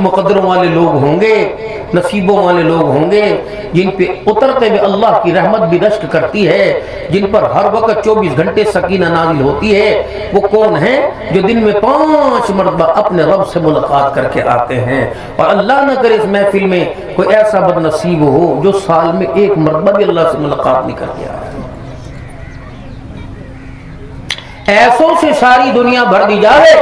مقدروں والے لوگ ہوں گے، نصیبوں والے لوگ ہوں گے جن پہ اترتے ہوئے اللہ کی رحمت بھی رشک کرتی ہے، جن پر ہر وقت 24 گھنٹے سکینہ نازل ہوتی ہے۔ وہ کون ہیں؟ جو دن میں 5 مرتبہ اپنے رب سے ملاقات کر کے آتے ہیں۔ اور اللہ نہ کرے اس محفل میں کوئی ایسا بد نصیب ہو جو سال میں 1 مرتبہ بھی اللہ سے ملاقات نہیں کر کے آیا۔ ایسوں سے ساری دنیا بھر دی جائے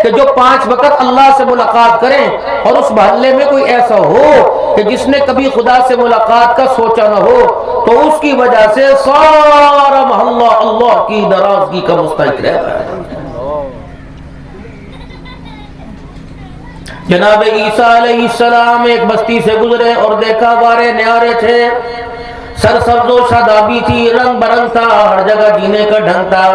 کہ جو 5 وقت اللہ سے ملاقات کریں، اور اس محلے میں کوئی ایسا ہو کہ جس نے کبھی خدا سے ملاقات کا سوچا نہ ہو، تو اس کی وجہ سے سارا محلہ اللہ کی ناراضگی کا مستحق رہتا ہے۔ جناب عیسیٰ علیہ السلام ایک بستی سے گزرے اور دیکھا بارے نیارے تھے، سرسبز و شادابی تھی، رنگ برنگ تھا، ہر جگہ جینے کا ڈھنگ تھا،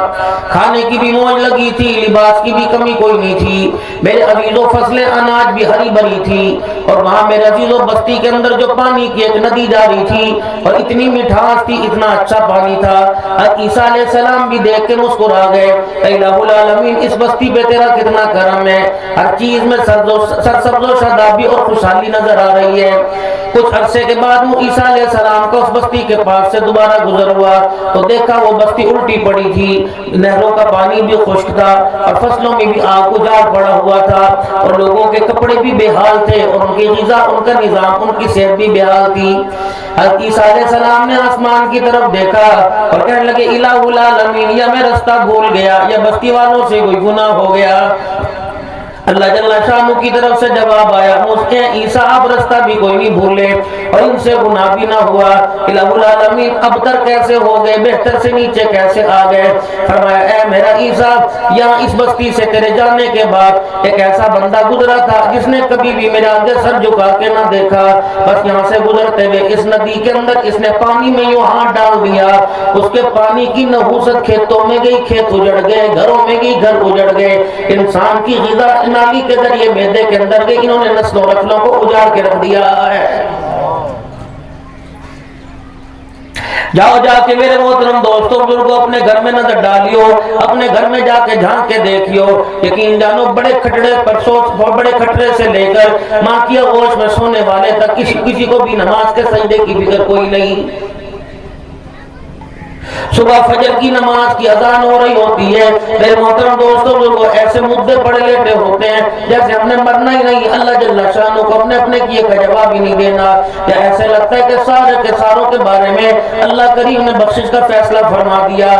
کھانے کی بھی موج لگی تھی، لباس کی بھی کمی کوئی نہیں تھی۔ میرے عزیزوں فصلیں اناج بھی ہری بھری تھی، اور وہاں میرے عزیزوں بستی کے اندر جو پانی کی ایک ندی جاری تھی، اور اتنی مٹھاس تھی، اتنا اچھا پانی تھا۔ عیسیٰ علیہ السلام بھی دیکھ کے مسکرا گئے، اے الہ العالمین اس بستی پہ تیرا کتنا کرم ہے، ہر چیز میں سرسبز و شادابی اور خوشحالی نظر آ رہی ہے۔ کچھ عرصے کے بعد وہ عیسیٰ علیہ السلام کو اس بستی کے پاس سے دوبارہ گزر ہوا تو دیکھا وہ بستی الٹی پڑی تھی، نہروں کا پانی بھی خشک تھا، اور فصلوں میں بھی آگ اجاڑ پڑا ہوا تھا، اور لوگوں کے کپڑے بھی بے حال تھے، اور ان کی غذا، ان کا نظام، ان کی صحت بھی بے حال تھی۔ حضرت عیسیٰ علیہ السلام نے آسمان کی طرف دیکھا اور کہنے لگے الہ العالمین یا میں رستہ بھول گیا یا بستی والوں سے کوئی گناہ ہو گیا۔ اللہ جل شانہ کی طرف سے جواب آیا، مجھے عیسیٰ آپ رستہ بھی کوئی نہیں بھولے اور ان سے گناہ بھی نہ ہوا، الہ العالمین ابتر کیسے ہو گئے، بہتر سے نیچے کیسے آ گئے؟ فرمایا اے میرا عیسیٰ، یہاں اس بستی سے تیرے جانے کے بعد ایک ایسا بندہ گزرا تھا جس نے کبھی بھی میرے آگے سر جھکا کے نہ دیکھا، بس یہاں سے گزرتے ہوئے اس ندی کے اندر اس نے پانی میں یوں ہاتھ ڈال دیا، اس کے پانی کی نحوست کھیتوں میں گئی، کھیت اجڑ گئے، گھروں میں گئی، گھر اجڑ گئے، انسان کی غذا نالی کے ذریعے معدے کے اندر گئی، انہوں نے نسل و نسلوں کو اجاڑ کے رکھ دیا ہے۔ جاؤ جا کے میرے محترم دوستوں بزرگوں اپنے گھر میں نظر ڈالیو، اپنے گھر میں جا کے جھانک کے دیکھیو، یقین جانو بڑے کھٹڑے سے لے کر ماں کی آغوش میں سونے والے تک کسی کو بھی نماز کے سجدے کی فکر کوئی نہیں۔ صبح فجر کی نماز کی اذان ہو رہی ہوتی ہے، میرے محترم دوستوں لوگوں ایسے مدے پڑے لیٹے ہوتے ہیں جیسے ہم نے مرنا ہی نہیں، اللہ جل شانہ کو اپنے کیے کا جواب ہی نہیں دینا، یا ایسے لگتا ہے کہ سارے کے ساروں کے بارے میں اللہ کریم نے بخشش کا فیصلہ فرما دیا۔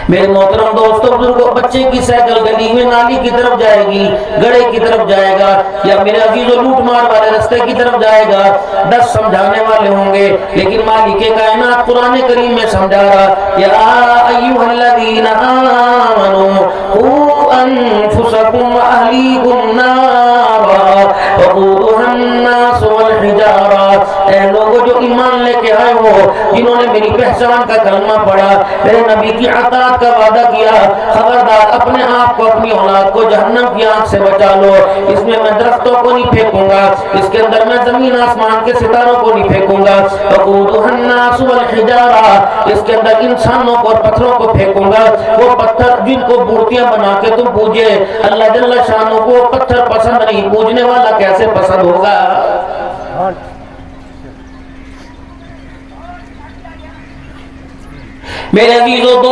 میرے محترم دوستوں بزرگوں بچے کی سائیکل گلی میں نالی کی طرف جائے گی، گڑے کی طرف جائے گا، یا میرے عزیزوں لوٹ مار والے رستے کی طرف جائے گا، 10 سمجھانے والے ہوں گے، لیکن مالک کائنات قرآن کریم میں سمجھا رہا، یا ایھا الذین آمنوا قوا انفسکم واہلیکم نارا وقودھا الناس والحجارہ، اے لوگوں جو ایمان لے کے آئے ہو، جنہوں نے میری پہچان کا کلمہ پڑھا، میرے نبی کی عطاعت کا وعدہ کیا، خبردار اپنے آپ کو اپنی اولاد کو جہنم کی آنکھ سے بچا لو، اس میں درختوں کو نہیں پھینکوں گا، اس کے اندر میں زمین آسمان کے ستاروں کو نہیں پھینکوں گا، وقودھا الناس والحجارہ، اس کے اندر انسانوں کو اور پتھروں کو پھینکوں گا، وہ پتھر جن کو مورتیاں بنا کے تم پوجے، اللہ جل شانہ کو پتھر پسند نہیں، پوجنے والا کیسے پسند ہوگا؟ میرے عزیزوں دو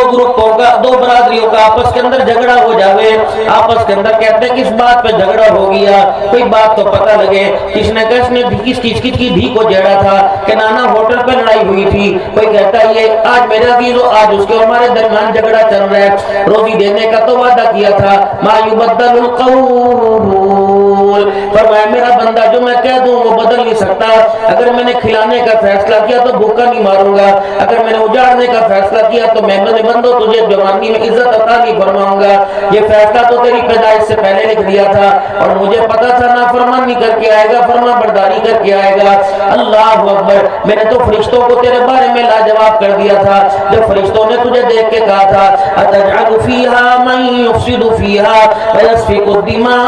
برادریوں کا آپس کے اندر جھگڑا ہو جاوے، آپس کے اندر کہتے ہیں کس بات پہ جھگڑا ہو گیا، کوئی بات تو پتہ لگے، کس نے کس کی دھی کو جیڑا تھا کہ نانا ہوٹل پہ لڑائی ہوئی تھی، کوئی کہتا ہے یہ آج میرے عزیزوں آج اس کے ہمارے درمیان جھگڑا چل رہا ہے، روزی دینے کا تو وعدہ کیا تھا، ما یبدل القول، فرمایا میرا بندہ جو میں کہہ دوں وہ بدل نہیں سکتا، اگر میں نے کھلانے کا فیصلہ کیا تو بھوکا نہیں ماروں گا، اگر میں نے اجاڑنے کا فیصلہ کیا تو میں نے بندو تجھے جوانی میں عزت عطا نہیں فرماؤں گا، یہ فیصلہ تو تیری پیدائش سے پہلے لکھ دیا تھا، اور مجھے پتا تھا نافرمانی کر کے آئے گا، فرما برداری کر کے آئے گا، اللہ اکبر، میں نے تو فرشتوں کو تیرے بارے میں لاجواب کر دیا تھا، جب فرشتوں نے تجھے دیکھ کے کہا تھا اتجعل فیہا من یفسد فیہا ویسفک الدماء،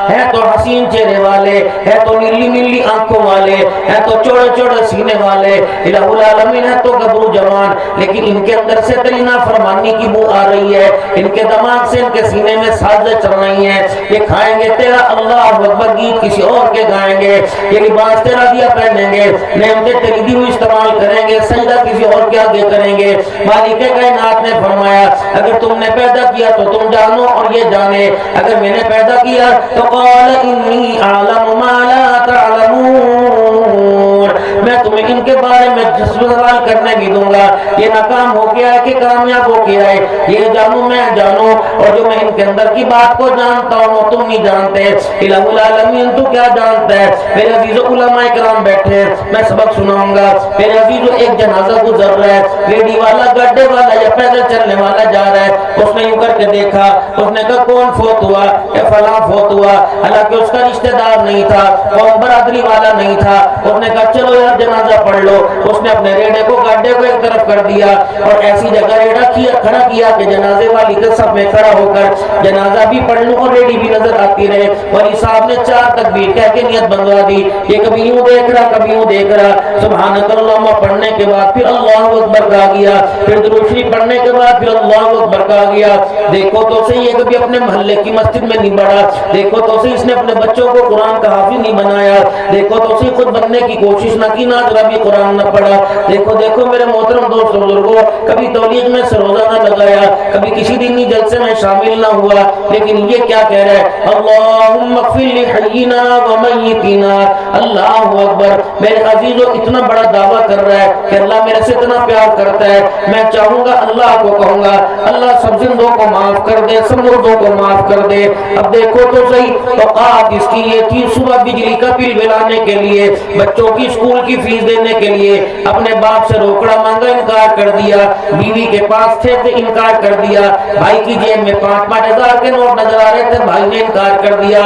ہے تو حسین چہرے والے، ہے تو نیلی نیلی نیلی آنکھوں والے ہیں تو چوڑے چوڑے سینے والے، الہ العالمین ہے تو گبرو جوان، لیکن ان کے اندر سے تیری نافرمانی کی بو آ رہی ہے، ان کے دماغ سے ان کے سینے میں سازیں چل رہی ہیں، یہ کھائیں گے تیرا اللہ اکبر گیت کسی اور کے گائیں گے، یہ لباس تیرا دیا پہنیں گے، نعمتیں تیری دی ہوئی استعمال کریں گے، سجدہ کسی اور کے آگے کریں گے۔ مالک کائنات نے فرمایا اگر تم نے پیدا کیا تو تم جانو اور یہ جانے، اگر میں نے پیدا کیا تو قال انی اعلم ما لا تعلمون، میں تمہیں ان کے بارے میں سوال کرنے بھی دوں گا، یہ ناکام ہو گیا ہے کہ کامیاب ہو گیا ہے، یہ جانوں میں جانو، اور جو میں ان کے اندر کی بات کو جانتا ہوں تم نہیں جانتے، الہ العالمین تو کیا جانتا ہے۔ میرے عزیزو علماء کرام بیٹھے ہیں، میں سبق سناؤں گا۔ میرے عزیزو ایک جنازہ گزر رہا ہے، ریڈی والا گڈے والا یا پیدل چلنے والا جا رہا ہے، اس نے یوں کر کے دیکھا، اس نے کہا کون فوت ہوا؟ کہ فلاں فوت ہوا، حالانکہ اس کا رشتہ دار نہیں تھا، قوم برادری والا نہیں تھا، اس نے کہا چلو یار جنازہ پڑھ لو، اس نے اپنے ریڑے کو گڈے کو ایک طرف کر دیا اور ایسی جگہ ریڑا کھڑا کیا کہ جنازے والی کے صف میں کھڑا ہو کر جنازہ بھی پڑھ لوں اور ریڑی بھی نظر آتی رہے۔ ولی صاحب نے 4 تکبیر کہہ کے نیت بندوا دی، یہ کبھی یوں دیکھ رہا کبھی یوں دیکھ رہا، سبحانک اللہم پڑھنے کے بعد پھر اللہ اکبر کہا گیا، پھر درود شریف پڑھنے کے بعد پھر اللہ اکبر کہا گیا۔ دیکھو تو صحیح یہ کبھی اپنے محلے کی مسجد میں نہیں بڑھا، دیکھو تو صحیح اس نے اپنے بچوں کو قرآن کا حافظ نہیں بنایا، دیکھو تو صحیح خود بننے کی کوشش نہ کی، نہ بھی قرآن نہ پڑھا۔ دیکھو میرے محترم دوست بزرگوں، کبھی تولیج میں سروزہ نہ لگایا، کبھی کسی دینی جلسے میں شامل نہ ہوا، لیکن یہ کیا کہہ رہا ہے؟ اللہم اغفر لحینا ومیتنا، اللہ اکبر۔ میرے عزیزو اتنا بڑا دعویٰ کر رہا ہے کہ اللہ میرے سے اتنا پیار کرتا ہے، میں چاہوں گا اللہ کو کہوں گا اللہ سب زندوں کو معاف کر دے، سب مردوں کو معاف کر دے۔ اب دیکھو تو صحیح، توقعات اس کی یہ تھی صبح بجلی کا بل بلانے کے لیے، بچوں کی اسکول کی فیس دینے کے لیے اپنے باپ سے روکڑا مانگا، انکار کر دیا، بیوی کے پاس تھے تو انکار کر دیا، بھائی کی جیب میں 5-5 ہزار کے نوٹ نظر آ رہے تھے، بھائی نے انکار کر دیا۔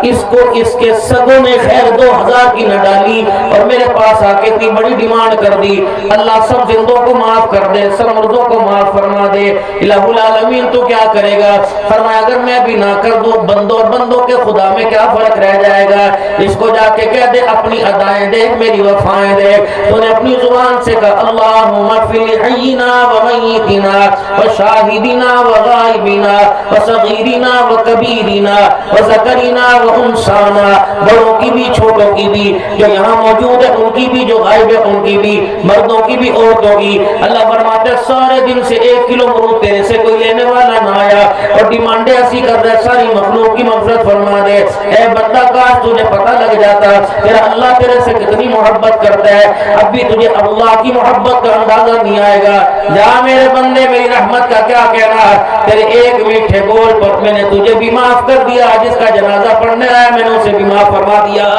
اس کو اس کے سگوں نے خیر 2000 کی نہ ڈالی اور میرے پاس آ کے اتنی بڑی ڈیمانڈ کر دی، اللہ سب زندوں کو معاف کر دے، سب مردوں کو معاف فرما دے۔ الہ العالمین تو کیا کرے گا؟ فرمایا اگر میں بھی نہ کر دوں بندوں اور بندوں کے خدا میں کیا فرق رہ جائے گا؟ اس کو جا کے کہہ دے اپنی ادائیں دیکھ، میری وفائیں دیکھ۔ تو نے اپنی زبان سے کہا اللہم اغفر لحینا ومیتنا وشاہدنا وغائبنا وصغیرنا وکبیرنا وذکرنا وانثانا، بڑوں کی بھی چھوٹوں کی بھی، جو یہاں موجود ہے ان کی بھی، جو غائب ہے ان کی بھی، مردوں کی بھی عورتوں کی۔ اللہ فرماتے ہیں سارے دن سے 1 کلو مرود تیرے سے کوئی لینے والا نہ آیا اور ڈیمانڈیں ایسی کر رہے ساری مخلوق کی مغفرت فرما دے۔ اے بندہ کاش تجھے پتہ لگ جاتا تیرا اللہ تیرے سے کتنی محبت کرتا ہے، اب بھی تجھے اللہ کی محبت کا اندازہ نہیں آئے گا۔ جا میرے بندے، میری رحمت کا کیا کہنا، تیرے ایک میٹھے بول پر میں نے تجھے بھی معاف کر دیا، جس کا جنازہ پڑھنے آیا میں نے اسے بھی معاف فرما دیا۔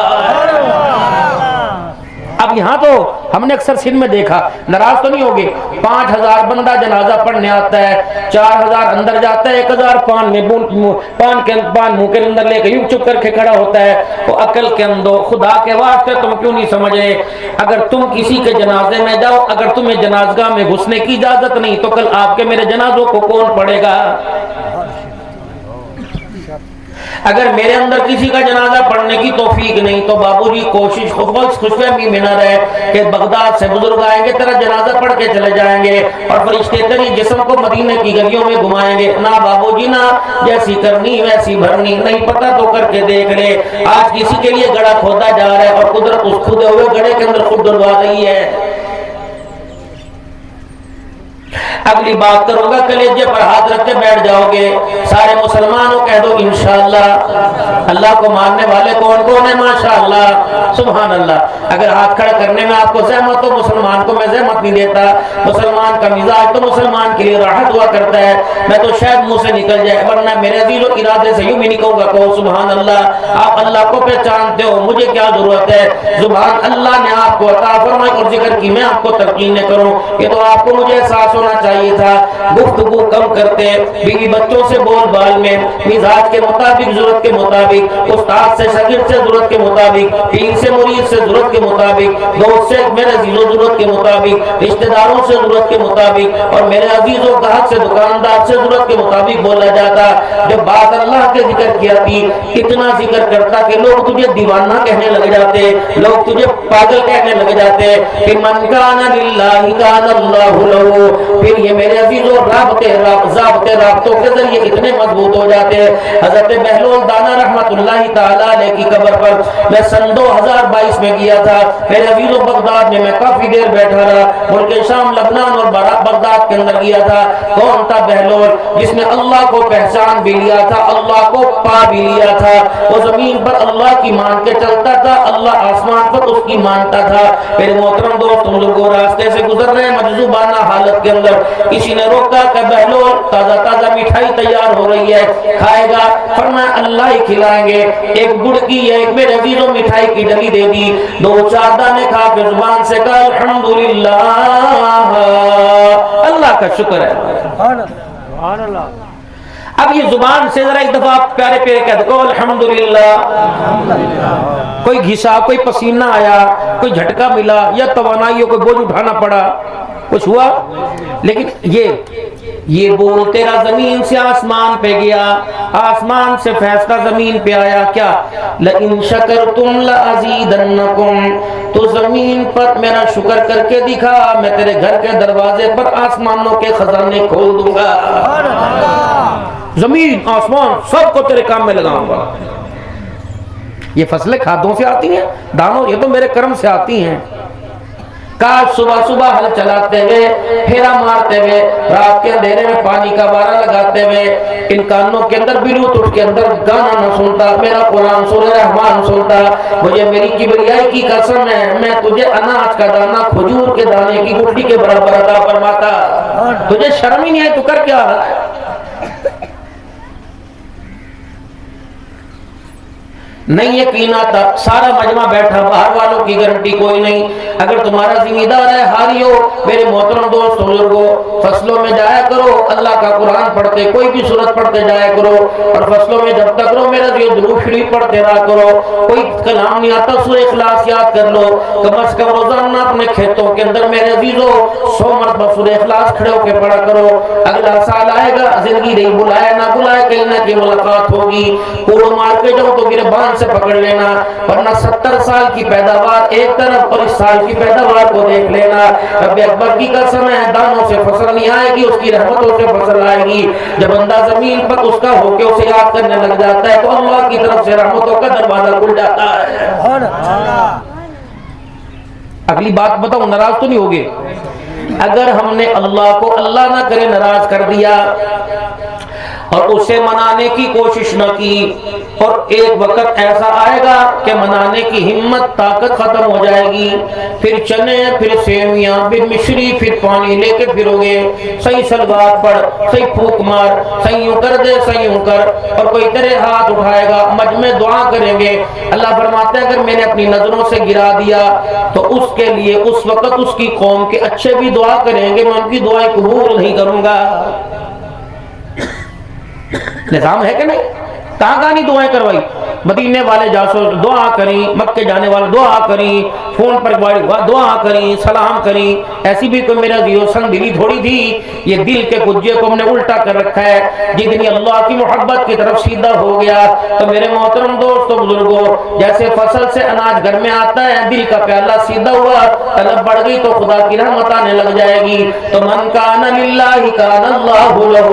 اب یہاں تو ہم نے اکثر سندھ میں دیکھا، ناراض تو نہیں ہوگے، 5000 بندہ جنازہ پڑھنے آتا ہے، 4000 اندر جاتا ہے، 1000 پان منہ کے اندر لے کے یوں چپ کر کے کھڑا ہوتا ہے۔ تو عقل کے اندر خدا کے واسطے تم کیوں نہیں سمجھ رہے؟ اگر تم کسی کے جنازے میں جاؤ، اگر تمہیں جنازگاہ میں گھسنے کی اجازت نہیں تو کل آپ کے میرے جنازوں کو کون پڑھے گا؟ اگر میرے اندر کسی کا جنازہ پڑھنے کی توفیق نہیں تو بابو جی کوشش خوش فہمی میں نہ رہے کہ بغداد سے بزرگ آئیں گے تیرا جنازہ پڑھ کے چلے جائیں گے اور فرشتے تیری جسم کو مدینے کی گلیوں میں گھمائیں گے۔ نہ بابو جی نہ، جیسی کرنی ویسی بھرنی، نہیں پتہ تو کر کے دیکھ لے۔ آج کسی کے لیے گڑھا کھودا جا رہا ہے اور قدرت اس کھودے ہوئے گڑھے کے اندر خود ڈلوا رہی ہے۔ اگلی بات کروں گا، کلیجے پر ہاتھ رکھ کے بیٹھ جاؤ گے، سارے مسلمانوں کہہ دو انشاءاللہ۔ اللہ کو ماننے والے کون کون ہیں؟ ماشاءاللہ، سبحان اللہ۔ اگر ہاتھ کھڑا کرنے میں آپ کو زحمت ہو، مسلمان کو میں زحمت نہیں دیتا، مسلمان کا مزاج تو مسلمان کے لیے راحت ہوا کرتا ہے، میں تو شاید منہ سے نکل جائے، ورنہ میرے عزیزو ارادے سے یوں بھی نہیں کہوں گا، کہو سبحان اللہ۔ آپ اللہ کو پہچانتے ہو، مجھے کیا ضرورت ہے؟ زبان اللہ نے آپ کو عطا فرمائی اور ذکر کی، میں آپ کو تلقین نہ کروں، یہ تو آپ کو مجھے احساس ہونا چاہیے تھا۔ گفتگو کم کرتے، بیوی بچوں سے بول بال میں مزاج کے مطابق، ضرورت کے مطابق مطابق، استاد سے شاگرد سے ضرورت کے مطابق، پیر سے مرید سے ضرورت کے مطابق، دوست سے میرے عزیزوں ضرورت کے مطابق، رشتہ داروں سے ضرورت کے مطابق، اور میرے عزیزوں گاہک سے دکاندار سے ضرورت کے مطابق بولا جاتا۔ جب بات اللہ کے ذکر کی آتی، اتنا ذکر کرتا کہ لوگ تجھے دیوانہ کہنے لگ جاتے، لوگ تجھے پاگل کہنے لگ جاتے کہ من کان للہ کان اللہ لہ۔ پھر یہ میرے عزیزوں رابطوں کے ذریعے اتنے مضبوط ہو جاتے۔ حضرت بہلول دانا رحمت اللہ تعالیٰ علیہ کی قبر پر میں سن 2022 میں گیا تھا۔ میرے عزیزوں بغداد میں کافی دیر بیٹھا رہا، ملک شام لبنان اور بغداد کے اندر گیا تھا۔ کون تھا بہلول؟ جس نے اللہ کو پہچان بھی لیا تھا، اللہ کو پا بھی لیا تھا۔ وہ زمین پر اللہ کی مان کے چلتا تھا، اللہ آسمان پر اس کی مانتا تھا۔ میرے محترم دوست، ہم لوگ راستے سے گزر رہے ہیں مجذوبانہ حالت کے اندر، کسی نے روکا کہ بہلول تازہ تازہ مٹھائی تیار ہو رہی ہے، کھائے گا؟ فرمایا اللہ ہی کھلائیں گے۔ ایک گڑ کی ہے، ایک میرے عزیزوں مٹھائی کی ڈلی دے دی، 2-4 دانے کھا کے زبان سے کہا الحمدللہ، اللہ کا شکر ہے۔ سبحان اللہ۔ اب یہ زبان سے ذرا ایک دفعہ پیارے پیارے کہہ دو الحمدللہ۔ کوئی گھسا، کوئی پسینہ آیا، کوئی جھٹکا ملا، یا توانائی کوئی بوجھ اٹھانا پڑا، کچھ ہوا، لیکن یہ بول تیرا زمین سے آسمان پہ گیا، آسمان سے فیصلہ زمین پہ آیا، کیا؟ لَإِن شَكَرْتُمْ لَأَزِيدَنَّكُمْ۔ تو زمین پر میرا شکر کر کے دکھا، میں تیرے گھر کے دروازے پر آسمانوں کے خزانے کھول دوں گا۔ زمین آسمان سب کو تیرے کام میں لگاؤں گا۔ یہ فصلیں کھادوں سے آتی ہیں، دانوں یہ تو میرے کرم سے آتی ہیں۔ کاش صبح صبح ہل چلاتے ہوئے، پھیرا مارتے ہوئے، رات کے اندھیرے میں پانی کا بارہ لگاتے ہوئے، ان کانوں کے اندر بلوٹوتھ کے اندر گانا نہ سنتا، میرا قرآن سورہ رحمان سنتا۔ مجھے میری کبریائی کی قسم ہے، میں تجھے اناج کا دانہ کھجور کے دانے کی گٹھی کے برابر عطا فرماتا۔ تجھے شرم ہی نہیں ہے، تو کر کیا رہا ہے؟ نہیں یقین آتا، سارا مجمع بیٹھا، باہر والوں کی گارنٹی کوئی نہیں۔ اگر تمہارا ذمہ دار ہے ہاری ہو، میرے محترم دوست بزرگوں، فصلوں میں جایا کرو، اللہ کا قرآن پڑھتے، کوئی بھی سورت پڑھتے جایا کرو، اور فصلوں میں جب تک رو میرا یہ درود شریف پڑھتے رہا کرو۔ کوئی کلام نہیں آتا، سورہ اخلاص یاد کر لو، کم از کم روزانہ اپنے کھیتوں کے اندر میرے عزیزوں 100 مرتبہ سورہ اخلاص کھڑے ہو کے پڑھا کرو۔ اگلا سال آئے گا، زندگی نہیں بلائے نہ بلائے، کہیں نہ کہیں ملاقات ہوگی، کوڑ مار کے جاؤ تو گربان سے پکڑ لینا، ورنہ 70 سال کی پیداوار ایک طرف اور اس سال کی پیداوار کو دیکھ لینا۔ رب اکبر کی قسم ہے، دانوں سے فصل نہیں آئے گی، اس کی رحمتوں سے فصل آئے گی۔ جب بندہ زمین پر اس کا ہو کے اسے یاد کرنے لگ جاتا ہے تو اللہ کی طرف سے رحمتوں کا دروازہ کھل جاتا ہے۔ اگلی بات بتاؤں، ناراض تو نہیں ہوگے؟ اگر ہم نے اللہ کو اللہ نہ کرے ناراض کر دیا اور اسے منانے کی کوشش نہ کی، اور ایک وقت ایسا آئے گا کہ منانے کی ہمت طاقت ختم ہو جائے گی، پھر چنے، پھر سیویاں، پھر مشری، پھر پانی لے کے پھرو گے، صحیح سلوات پڑھ، صحیح پھوک مار، صحیح یوں کر دے، صحیح یوں کر، اور کوئی تیرے ہاتھ اٹھائے گا، مجمع دعا کریں گے۔ اللہ فرماتا ہے اگر میں نے اپنی نظروں سے گرا دیا تو اس کے لیے اس وقت اس کی قوم کے اچھے بھی دعا کریں گے، میں ان کی دعائیں قبول نہیں کروں گا۔ نظام ہے کہ نہیں؟ کہاں نہیں دعائیں کروائی؟ مدینے والے جاسو دعا کریں، مکے جانے والے دعا کریں، فون پر دعا کریں، سلام کریں۔ ایسی بھی کوئی میرا دیو سن دلی تھوڑی تھی، یہ دل کے کجے کو ہم نے الٹا کر رکھا ہے۔ جتنی اللہ کی محبت کی طرف سیدھا ہو گیا تو میرے محترم دوستو بزرگوں، جیسے فصل سے اناج گھر میں آتا ہے، دل کا پیالہ سیدھا ہوا، طلب بڑھ گئی تو خدا کی رحمت آنے لگ جائے گی۔ تو من کان للہ کان اللہ لہ،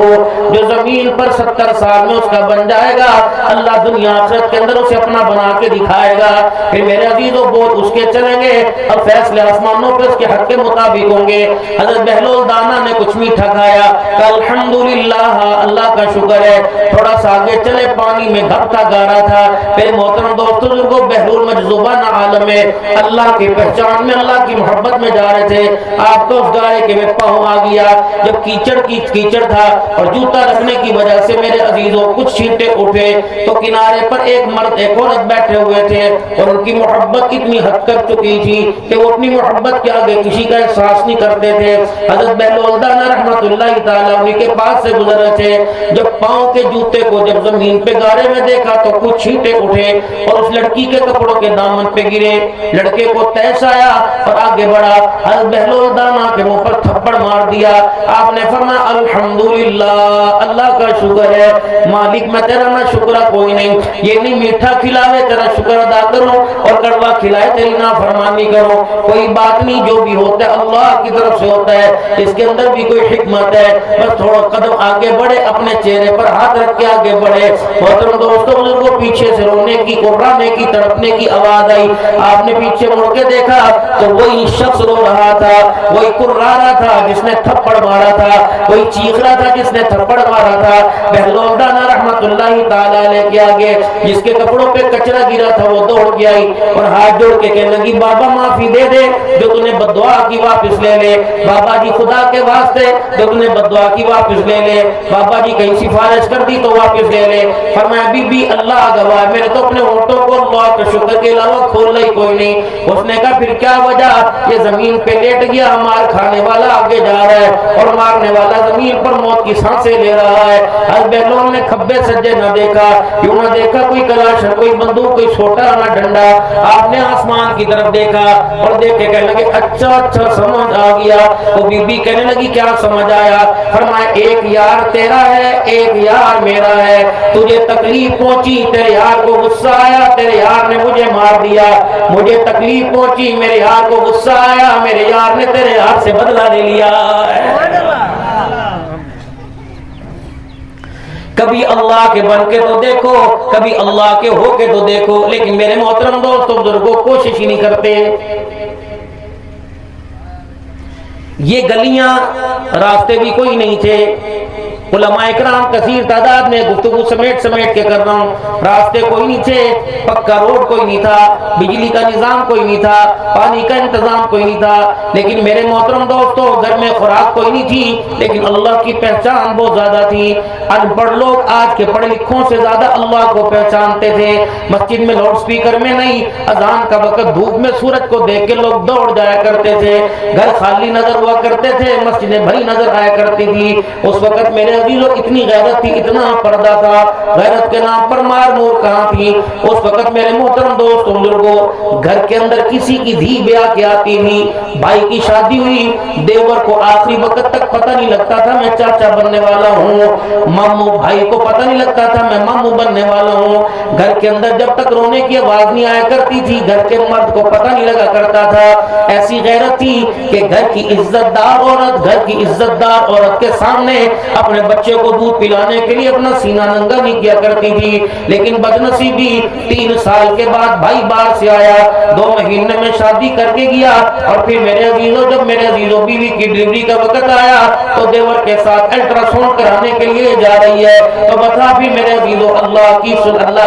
جو زمین پر 70 سال میں اس کا بن جائے گا، اللہ دنیا آخرت کے اندر اسے اپنا بنا کے دکھائے گا۔ پھر میرے عزیزوں بول اس کے چلیں گے اور فیصلے آسمانوں پہ اس کے حق کے مطابق ہوں گے۔ حضرت بہلول دانا نے کچھ میٹھا کھایا، الحمدللہ، اللہ کا شکر ہے۔ تھوڑا سا آگے چلے، پانی میں گھپتا گارا تھا۔ پھر محترم دوستوں بزرگوں، بہلول مجذوبانہ عالم میں اللہ کی پہچان میں، اللہ کی محبت میں جا رہے تھے۔ آپ تو اس گارے کے میں پاؤں آ گیا، جب کیچڑ تھا اور جوتا رکھنے کی وجہ سے میرے عزیزوں کچھ چھینٹے اٹھے تو کنارے پر ایک مرد ایک عورت بیٹھے ہوئے تھے اور ان کی محبت اتنی حد تک چکی تھی کہ وہ اپنی محبت کے آگے کسی کا احساس نہیں کرتے تھے۔ حضرت بہلول دانا رحمت اللہ تعالیٰ انہی کے پاس سے گزرے تھے، جب پاؤں کے جوتے کو جب زمین پہ گارے میں دیکھا تو کچھ چھینٹے اٹھے اور اس لڑکی کے کپڑوں کے دامن پہ گرے۔ لڑکے کو تیس آیا اور آگے بڑھا، حضرت بہلول دانا کے منہ پر تھپڑ مار دیا۔ آپ نے فرمایا الحمدللہ، اللہ کا شکر ہے مالک، میں تیرا نہ شکرہ کوئی نہیں، یہ نہیں میٹھا کھلاوے تیرا شکر ادا کروں اور کڑوا کھلائے تیری نافرمانی کروں، کوئی بات نہیں، جو بھی ہوتا ہے اللہ کی طرف سے ہوتا ہے، اس کے اندر بھی کوئی حکمت ہے۔ بس تھوڑا قدم آگے بڑھے، اپنے چہرے پر ہاتھ رکھ کے آگے بڑھے۔ محترم دوستوں بزرگوں، پیچھے سے رونے کی، قررانے کی، تڑپنے کی آواز آئی۔ آپ نے پیچھے مڑ کے دیکھا تو وہی شخص رو رہا تھا، وہی قرا رہا تھا جس نے تھپڑ مارا تھا، وہی چیخ رہا تھا جس نے تھپڑ مارا تھا۔ بہلول دانا رحمت اللہ تعالیٰ علیہ کے آگے جس کے کپڑوں پہ کچرا گرا تھا وہ دوڑ کے آئی اور ہاتھ جوڑ کے کہنے لگی بابا معافی دے دے، جو تو نے بد دعا کی واپس لے لے، بابا جی خدا کے واسطے جو تو نے بد دعا کی واپس لے لے، بابا جی کہیں سفارش کر دی تو واپس لے لے۔ فرمایا بی بی اللہ گواہ، میرے تو اپنے ہونٹوں کو اللہ کے شکر کے علاوہ کھولنا ہی کوئی نہیں۔ اس نے کہا پھر کیا وجہ؟ یہ زمین پہ لیٹ گیا، مار کھانے والا آگے جا رہا ہے اور مارنے والا زمین پر موت کی سانسیں لے رہا ہے۔ حضرت بہلول نے کھبے سجے نہ دیکھا، کیوں نہ دیکھا؟ کوئی کلاشن، کوئی بندوق، کوئی چھوٹا نہ ڈنڈا۔ آپ نے آسمان کی طرف دیکھا اور دیکھ کے کہنے لگے اچھا سمجھ آ گیا۔ وہ بی بی کہنے لگی کیا سمجھ آیا؟ فرمایا ایک یار تیرا ہے، ایک یار میرا ہے، تجھے تکلیف پہنچی، تیرے یار کو غصہ آیا، تیرے یار نے مجھے مار دیا، مجھے تکلیف پہنچی، میرے یار کو غصہ آیا، میرے یار نے تیرے یار سے بدلہ لے لیا۔ کبھی اللہ کے بن کے تو دیکھو، کبھی اللہ کے ہو کے تو دیکھو، لیکن میرے محترم دوستوں بزرگوں کوشش ہی نہیں کرتے۔ یہ گلیاں راستے بھی کوئی نہیں تھے، علماء اکرام کثیر تعداد میں گفتگو سمیٹ کے کر رہا ہوں، راستے کوئی نہیں تھے، پکا روڈ کوئی نہیں تھا، بجلی کا نظام کوئی نہیں تھا، پانی کا انتظام کوئی نہیں تھا، لیکن میرے محترم دوستوں گھر میں خوراک کوئی نہیں تھی، لیکن اللہ کی پہچان بہت زیادہ تھی۔ ان پڑھ لوگ آج کے پڑھے لکھوں سے زیادہ اللہ کو پہچانتے تھے۔ مسجد میں لاؤڈ سپیکر میں نہیں، اذان کا وقت دھوپ میں سورج کو دیکھ کے لوگ دوڑ جایا کرتے تھے، گھر خالی نظر ہوا کرتے تھے، مسجدیں بھری نظر آیا کرتی تھی۔ اس وقت میرے عزیزوں اتنی غیرت تھی، اتنا پردہ تھا، غیرت کے نام پر مار مور کہاں تھی؟ اس وقت میرے محترم دوستوں بزرگوں گھر کے اندر کسی کی دھی بیاہ کے آتی تھی، بھائی کی شادی ہوئی، دیور کو آخری وقت تک پتہ نہیں لگتا تھا میں چاچا بننے والا ہوں، ماموں بھائی کو پتہ نہیں لگتا تھا میں ماموں بننے والا ہوں۔ گھر کے اندر جب تک رونے کی آواز نہیں آیا کرتی تھی گھر کے مرد کو پتہ نہیں لگا کرتا تھا۔ ایسی غیرت تھی کہ گھر کی عزت دار عورت، گھر کی عزت دار عورت کے سامنے اپنے بچے کو دودھ پلانے کے لیے اپنا سینہ ننگا نہیں کیا کرتی تھی۔ لیکن بدنصیبی 3 سال کے بعد بھائی باہر سے آیا، 2 مہینے میں شادی کر کے گیا، اور پھر میرے عزیزوں جب میرے عزیزوں بیوی کی ڈلیوری کا وقت آیا تو دیور کے ساتھ الٹرا ساؤنڈ کرانے کے لیے جا رہی ہے، تو بتا بھی میرے عزیزوں اللہ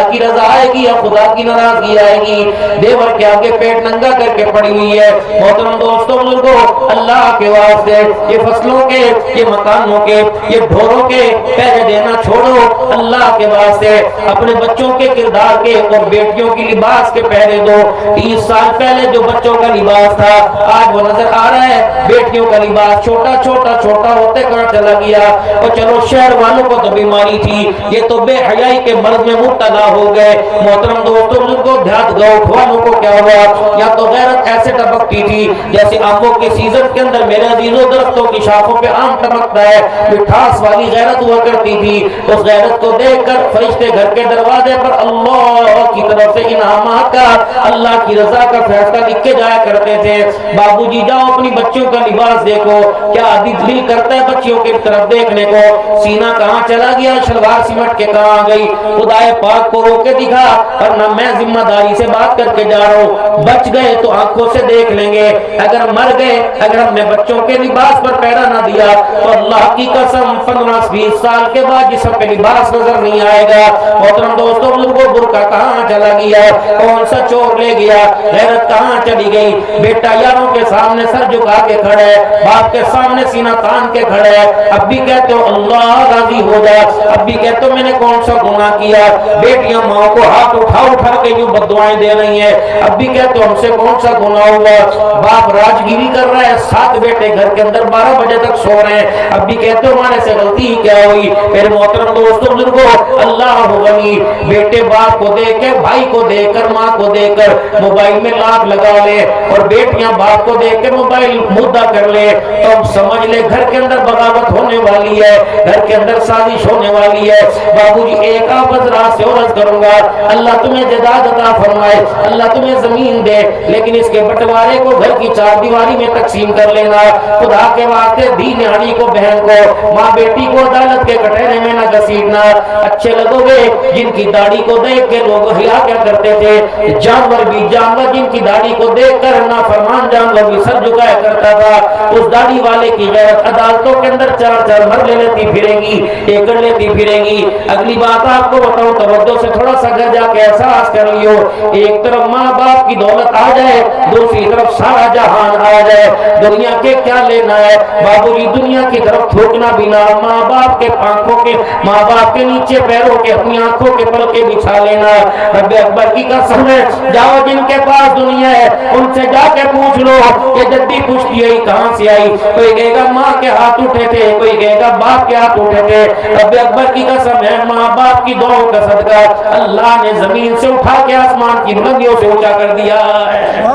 کی رضا آئے گی یا خدا کی ناراضگی آئے گی؟ دیور کے آگے پیٹ ننگا کر کے پڑی ہوئی ہے۔ محترم دوستوں بزرگوں اللہ کے واسطے یہ فصلوں کے، یہ مکانوں کے، یہ ڈھوروں کے پہرے دینا چھوڑو، اللہ کے واسطے اپنے بچوں کے کردار کے اور بیٹیوں کی لباس کے پہرے دو۔ 30 سال پہلے جو بچوں کا لباس تھا آج وہ نظر آ رہا ہے، بیٹیوں کا لباس چھوٹا چھوٹا چھوٹا ہوتے کہاں چلا گیا؟ اور چلو شہر والوں کو تو بیماری تھی، یہ تو بے حیائی کے مرض میں مبتلا ہو گئے۔ محترم دوستوں بزرگوں دیہات گاؤں والوں کو کیا ہوا؟ یا تو غیرت ایسے ٹپکتی تھی جیسے آموں کے سیزن کے اندر میرے عزیزوں درختوں کی شاخوں پہ آم ٹپکتا ہے، مٹھاس والی غیرت ہوا کرتی تھی۔ اس غیرت کو دیکھ کر فرشتے گھر کے دروازے پر اللہ کی طرف سے انعامات کا، اللہ کی رضا کا فیصلہ لکھ کے جایا کرتے تھے۔ بابو جی جاؤ اپنی بچیوں کا لباس دیکھو، کیا دل کرتا ہے بچیوں کی طرف دیکھنے کو؟ سینہ کہاں چلا گیا، شلوار سمٹ کے کہاں گئی؟ خدائے پاک کو رو کے دکھا، ورنہ میں ذمہ داری سے بات کر کے جا رہا ہوں، بچ گئے تو آنکھوں سے دیکھ لیں گے، اگر مر گئے، اگر ہم نے بچوں کے لباس پر پیرا نہ دیا تو اللہ کی قسم 15-20 سال کے بعد جسم پہ لباس نظر نہیں آئے گا۔ محترم دوستوں بزرگوں برقع کہاں چلا گیا؟ کون سا چور لے گیا؟ غیرت کہاں چلی گئی؟ بیٹا یاروں کے سامنے سر جھکا کے کھڑا ہے، باپ کے سامنے سینہ تان کے کھڑا ہے، اب بھی کہتے ہو اللہ راضی ہو جا، اب بھی کہتے ہو میں نے کون سا گناہ کیا؟ بیٹیاں ماں کو ہاتھ اٹھا کے یوں بددعائیں دے رہی ہیں، اب بھی کہتے ہو ہم سے کون سا گناہ ہوا؟ باپ راجگیری کر رہا ہے، 7 بیٹے گھر کے اندر 12 بجے تک سو رہے ہیں، اب بھی کہتے ہو ہمارے سے غلطی ہی کیا ہوئی؟ میرے محترم دوستو بزرگو، اللہ غنی، بیٹے باپ کو دیکھ کے، بھائی کو دیکھ کر، ماں کو دیکھ کر موبائل میں لاک لگا لے، اور بیٹیاں باپ کو دیکھ کے موبائل مدہ کر لے، تو سمجھ لے گھر کے اندر بغاوت ہونے والی ہے، گھر کے اندر سازش ہونے والی ہے۔ بابو جی ایک آپ حضرات سے عرض کروں گا، اللہ تمہیں جائیداد عطا فرمائے، اللہ تمہیں زمین دے، لیکن اس کے بٹوارے کو گھر کی 4 دیواری میں تقسیم کر لینا، خدا کے واسطے دی نیاڑی کو، بہن کو، ماں بیٹی کو عدالت کے کٹہرے میں نہ گھسیٹنا۔ اچھے لگو گے جن کی داڑھی کو دیکھ کے لوگ حیا کیا کرتے تھے، جانور بھی، جانور جن کی داڑھی کو دیکھ کر نافرمان جانور بھی سر جھکایا کرتا تھا، اس داڑھی والے کی غیرت عدالتوں کے اندر 4 مر لے لیتی پھرے گی، ایکڑ لیتی پھرے گی۔ اگلی بات آپ کو بتاؤں، توجہ سے تھوڑا سا گھر جا کے احساس کر لیو، ایک طرف ماں باپ کی دولت آ جائے، دوسری طرف سارا جہان آ جائے، دنیا کے کیا لینا ہے؟ بابو جی دنیا کی طرف تھوکنا بھی نہ، ماں باپ کے آنکھوں کے، ماں باپ کے نیچے پیروں کے اپنی آنکھوں کے پل کے بچھا لینا۔ رب اکبر کی قسم ہے، جاؤ جن کے پاس دنیا ہے ان سے جا کے پوچھ لو کہ جدی پوچھتی ہے کہاں سے آئی؟ کوئی کہے گا ماں کے ہاتھ اٹھے تھے، کوئی کہے گا باپ کے ہاتھ اٹھے تھے۔ رب اکبر کی قسم ہے، ماں باپ کی دعاؤں کا صدقہ اللہ نے زمین سے اٹھا کے آسمان کی بلندیوں سے اونچا کر دیا ہے۔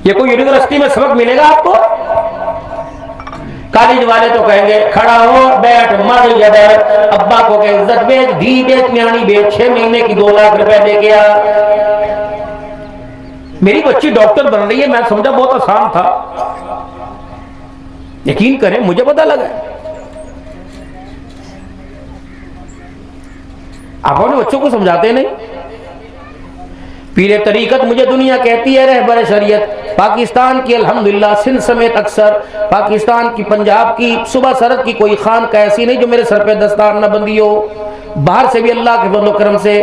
یہ کوئی یونیورسٹی میں سبق ملے گا آپ کو؟ کالج والے تو کہیں گے کھڑا ہو، بیٹھ، مر ادھر، ابا کو کہ عزت بیچ، دھی بیچ، نیانی بیچ، 6 مہینے کی 2 لاکھ روپے دے کے آ۔ میری بچی ڈاکٹر بن رہی ہے، میں سمجھا بہت آسان تھا، یقین کریں مجھے پتہ لگا۔ آپ اپنے بچوں کو سمجھاتے نہیں؟ پیر طریقت مجھے دنیا کہتی ہے رہبر شریعت، پاکستان کی الحمدللہ سندھ سمیت اکثر پاکستان کی، پنجاب کی، صوبہ سرحد کی کوئی خانقاہ ایسی نہیں جو میرے سر پہ دستار نہ بندی ہو۔ باہر سے بھی اللہ کے فضل و کرم سے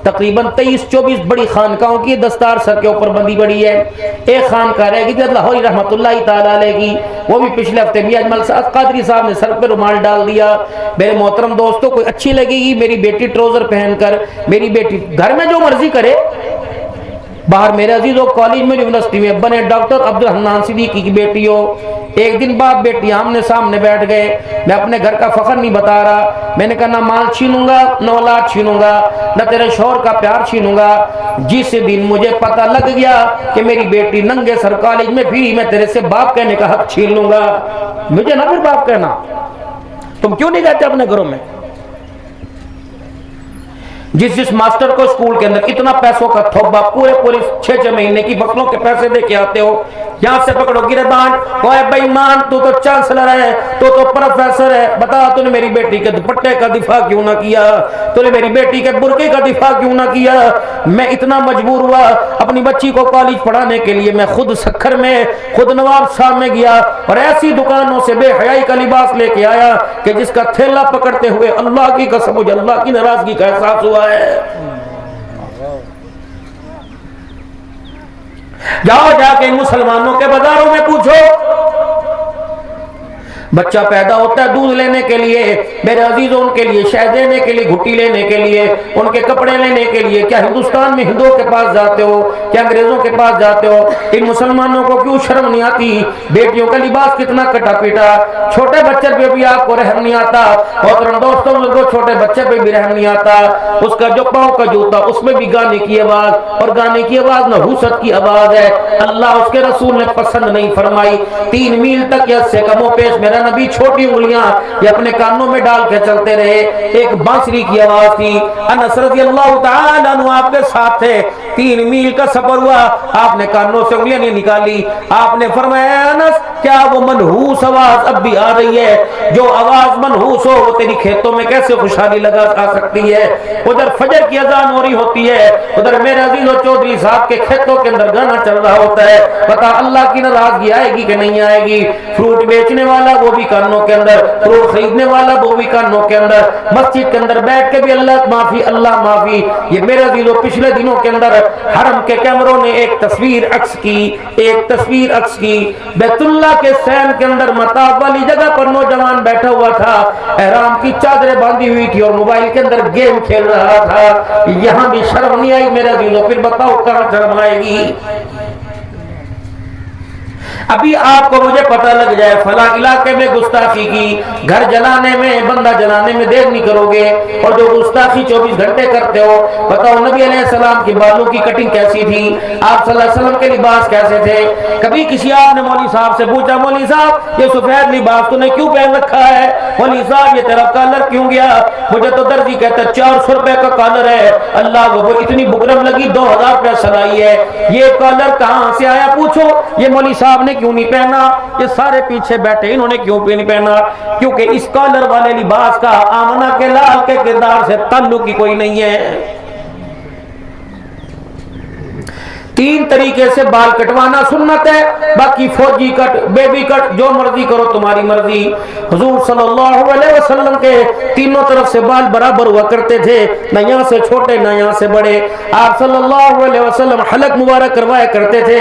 تقریباً 23-24 بڑی خانقاہوں کی دستار سر کے اوپر بندی بڑی ہے۔ ایک خانقاہ رہے گی جد لاہوری رحمت اللہ تعالیٰ علیہ کی، وہ بھی پچھلے ہفتے میاں اجمل قادری صاحب نے سر پہ رومال ڈال دیا۔ میرے محترم دوستوں کوئی اچھی لگے گی میری بیٹی ٹروزر پہن کر، میری بیٹی گھر میں جو مرضی کرے، باہر میرے عزیزوں کالج میں، یونیورسٹی میں بنے ڈاکٹر عبدالحنان صدیقی کی بیٹی ہو۔ ایک دن باپ بیٹی آمنے سامنے بیٹھ گئے، میں اپنے گھر کا فخر نہیں بتا رہا، میں نے کہا نہ مال چھینوں گا، نہ اولاد چھینوں گا، نہ تیرے شوہر کا پیار چھینوں گا۔ جس دن مجھے پتہ لگ گیا کہ میری بیٹی ننگے سر کالج میں پھری، میں تیرے سے باپ کہنے کا حق چھین لوں گا۔ مجھے نہ پھر باپ کہنا، تم کیوں نہیں کہتے اپنے گھروں میں؟ جس ماسٹر کو اسکول کے اندر اتنا پیسوں کا تھوبا، پورے 6 مہینے کی فصلوں کے پیسے دے کے آتے ہو، یہاں سے پکڑو گردان، اوے بے ایمان، تو چانسلر ہے، تو پروفیسر ہے، بتا تو نے میری بیٹی کے دوپٹے کا دفاع کیوں نہ کیا؟ تو نے میری بیٹی کے برقعے کا دفاع کیوں نہ کیا؟ میں اتنا مجبور ہوا اپنی بچی کو کالج پڑھانے کے لیے، میں خود سکھر میں، خود نواب صاحب میں گیا اور ایسی دکانوں سے بے حیائی کا لباس لے کے آیا کہ جس کا تھیلا پکڑتے ہوئے اللہ کی قسم مجھے اللہ کی ناراضگی کا احساس ہوا ہے۔ جاؤ جا کے مسلمانوں کے بازاروں میں پوچھو، بچہ پیدا ہوتا ہے دودھ لینے کے لیے، میرے عزیزوں ان کے لیے شہد لینے کے لیے، گھٹی لینے کے لیے، ان کے کپڑے لینے کے لیے، کیا ہندوستان میں ہندوؤں کے پاس جاتے ہو؟ کیا انگریزوں کے پاس جاتے ہو؟ ان مسلمانوں کو کیوں شرم نہیں آتی؟ بیٹیوں کا لباس کتنا کٹا پیٹا، چھوٹے بچے پہ بھی آپ کو رحم نہیں آتا، محترم دوستوں کو چھوٹے بچے پہ بھی رحم نہیں آتا۔ اس کا جو پاؤں کا جوتا، اس میں بھی گانے کی آواز، اور گانے کی آواز نحوست کی آواز ہے، اللہ اس کے رسول نے پسند نہیں فرمائی۔ 3 میل تک یا سے کم و پیش میرا نبی چھوٹی انگلیاں یہ اپنے کانوں میں ڈال کے چلتے رہے۔ ایک بانسری کی آواز تھی، انس رضی اللہ تعالیٰ عنہ آپ کے ساتھ تھے، 3 میل کا سفر ہوا، آپ نے کانوں سے انگلیاں نہیں نکالی، آپ نے فرمایا انس کیا وہ منحوس آواز اب بھی آ رہی ہے؟ جو آواز منحوس ہو وہ تیری کھیتوں میں کیسے خوشحالی لگا آ سکتی ہے؟ ادھر فجر کی اذان ہو رہی ہوتی ہے، ادھر میرے عزیز و چودھری صاحب کے کھیتوں کے اندر گانا چل رہا ہوتا ہے، بتا اللہ کی ناراضگی آئے گی کہ نہیں آئے گی؟ فروٹ بیچنے والا وہ بھی کانوں کے اندر, فروٹ خریدنے والا وہ بھی کانوں کے اندر, مسجد کے اندر بیٹھ کے بھی اللہ معافی اللہ معافی. یہ میرے عزیزو پچھلے دنوں کے اندر حرم کے کیمروں نے ایک تصویر عکس کی, بیت اللہ کے سین کے اندر مطاف والی جگہ پر نوجوان بیٹھا ہوا تھا, احرام کی چادریں باندھی ہوئی تھی اور موبائل کے اندر گیم کھیل رہا تھا. یہاں بھی شرم نہیں آئی میرے عزیزو, پھر بتاؤ کہاں شرم آئے گی؟ ابھی آپ کو مجھے پتہ لگ جائے فلاں علاقے میں گستاخی کی, گھر جلانے میں بندہ جلانے میں دیر نہیں کرو گے, اور جو گستاخی 24 گھنٹے کرتے ہو. بتاؤ نبی علیہ السلام کی بالوں کی کٹنگ کیسی تھی, آپ صلی اللہ علیہ وسلم کے لباس کیسے تھے؟ کبھی کسی آپ نے مولوی صاحب سے پوچھا, مولوی صاحب یہ سفید لباس تو نے کیوں پہن رکھا ہے؟ مولوی صاحب یہ تیرا کالر کیوں گیا؟ مجھے تو درزی کہتا ہے 400 روپے کا کالر ہے. اللہ وہ اتنی بکرم لگی 2000 روپے سلائی ہے, یہ کالر کہاں سے آیا پوچھو. یہ مولوی صاحب نے کیوں نہیں پہنا؟ یہ سارے پیچھے بیٹھے انہوں نے کیوں نہیں پہنا؟ کیونکہ اس کالر والے لباس کا آمنہ کے لال کے کردار سے تعلق ہی کوئی نہیں ہے. 3 طریقے سے بال کٹوانا سنت ہے, باقی فوجی کٹ, بیبی کٹ, جو مرضی کرو تمہاری مرضی. حضور صلی اللہ علیہ وسلم کے تینوں طرف سے بال برابر ہوا کرتے تھے, نہ یہاں سے چھوٹے نہ یہاں سے بڑے. آپ صلی اللہ علیہ وسلم حلق مبارک کروایا کرتے تھے,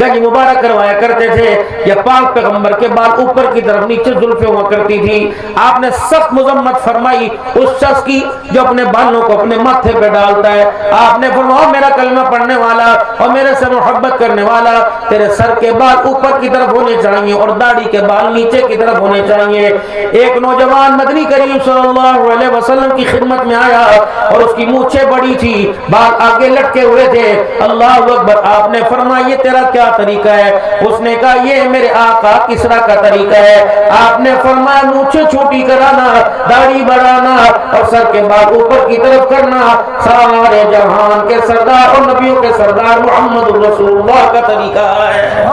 گنج مبارک کروایا کرتے تھے. یا پاک پیغمبر کے بال اوپر کی طرف نیچے زلفیں ہوا کرتی تھی. آپ نے سخت مذمت فرمائی اس شخص کی جو اپنے بالوں کو اپنے ماتھے پہ ڈالتا ہے. آپ نے فرمایا میرا کلمہ پڑھنے والا اور میرے سے محبت کرنے والا, تیرے سر کے بال اوپر کی طرف ہونے چاہیے اور داڑھی کے بال نیچے کی طرف ہونے چاہیے. ایک نوجوان مدنی کریم صلی اللہ علیہ وسلم کی خدمت میں آیا اور اس کی مونچھیں بڑی تھی, بال آگے لٹکے ہوئے تھے. اللہ اکبر. آپ نے فرمایا یہ تیرا کیا طریقہ ہے؟ اس نے کہا یہ میرے آقا کسرا کا طریقہ ہے. آپ نے فرمایا مونچھیں چھوٹی کرانا, داڑھی بڑھانا اور سر کے بال اوپر کی طرف کرنا سارے جہان کے سردار اور نبیوں کے سردار محمد رسول اللہ کا طریقہ ہے.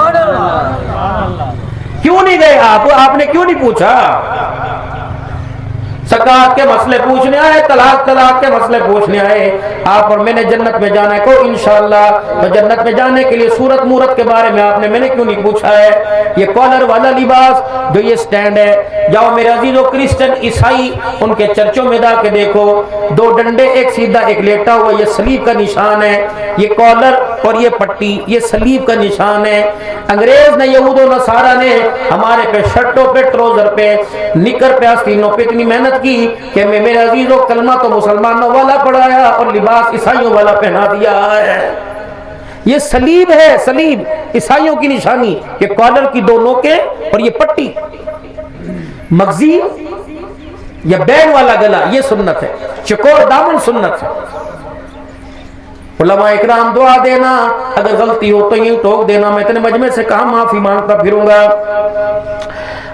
کیوں نہیں گئے آپ نے کیوں نہیں پوچھا؟ زکات کے مسئلے پوچھنے آئے, طلاق کے مسئلے پوچھنے آئے. آپ اور میں نے جنت میں جانا ہے کو انشاءاللہ, تو جنت میں جانے کے لیے صورت مورت کے بارے میں میں نے کیوں نہیں پوچھا ہے؟ یہ کالر والا لباس جو یہ سٹینڈ ہے, جاؤ میرے عزیزو کرسچن عیسائی ان کے چرچوں میں جا کے دیکھو, 2 ڈنڈے, ایک سیدھا ایک لیٹا ہوا, یہ صلیب کا نشان ہے. یہ کالر اور یہ پٹی یہ صلیب کا نشان ہے. انگریز نے, یہود و نصارہ نے ہمارے پہ شرٹوں پہ, ٹروزر پہ, نکر پہ, آستینوں پہ اتنی محنت کی کہ میں میرے عزیزو کلمہ تو مسلمانوں والا پڑھایا اور لباس عیسائیوں والا پہنا دیا ہے. یہ صلیب ہے, صلیب عیسائیوں کی نشانی. یہ کالر کی 2 نوکیں اور یہ پٹی, مغزی یا بین والا گلا یہ سنت ہے, چکور دامن سنت ہے. علماء اکرام دعا دینا, اگر غلطی ہو تو یوں ٹوک دینا, میں اتنے مجمع سے کہاں معافی مانگتا پھروں گا.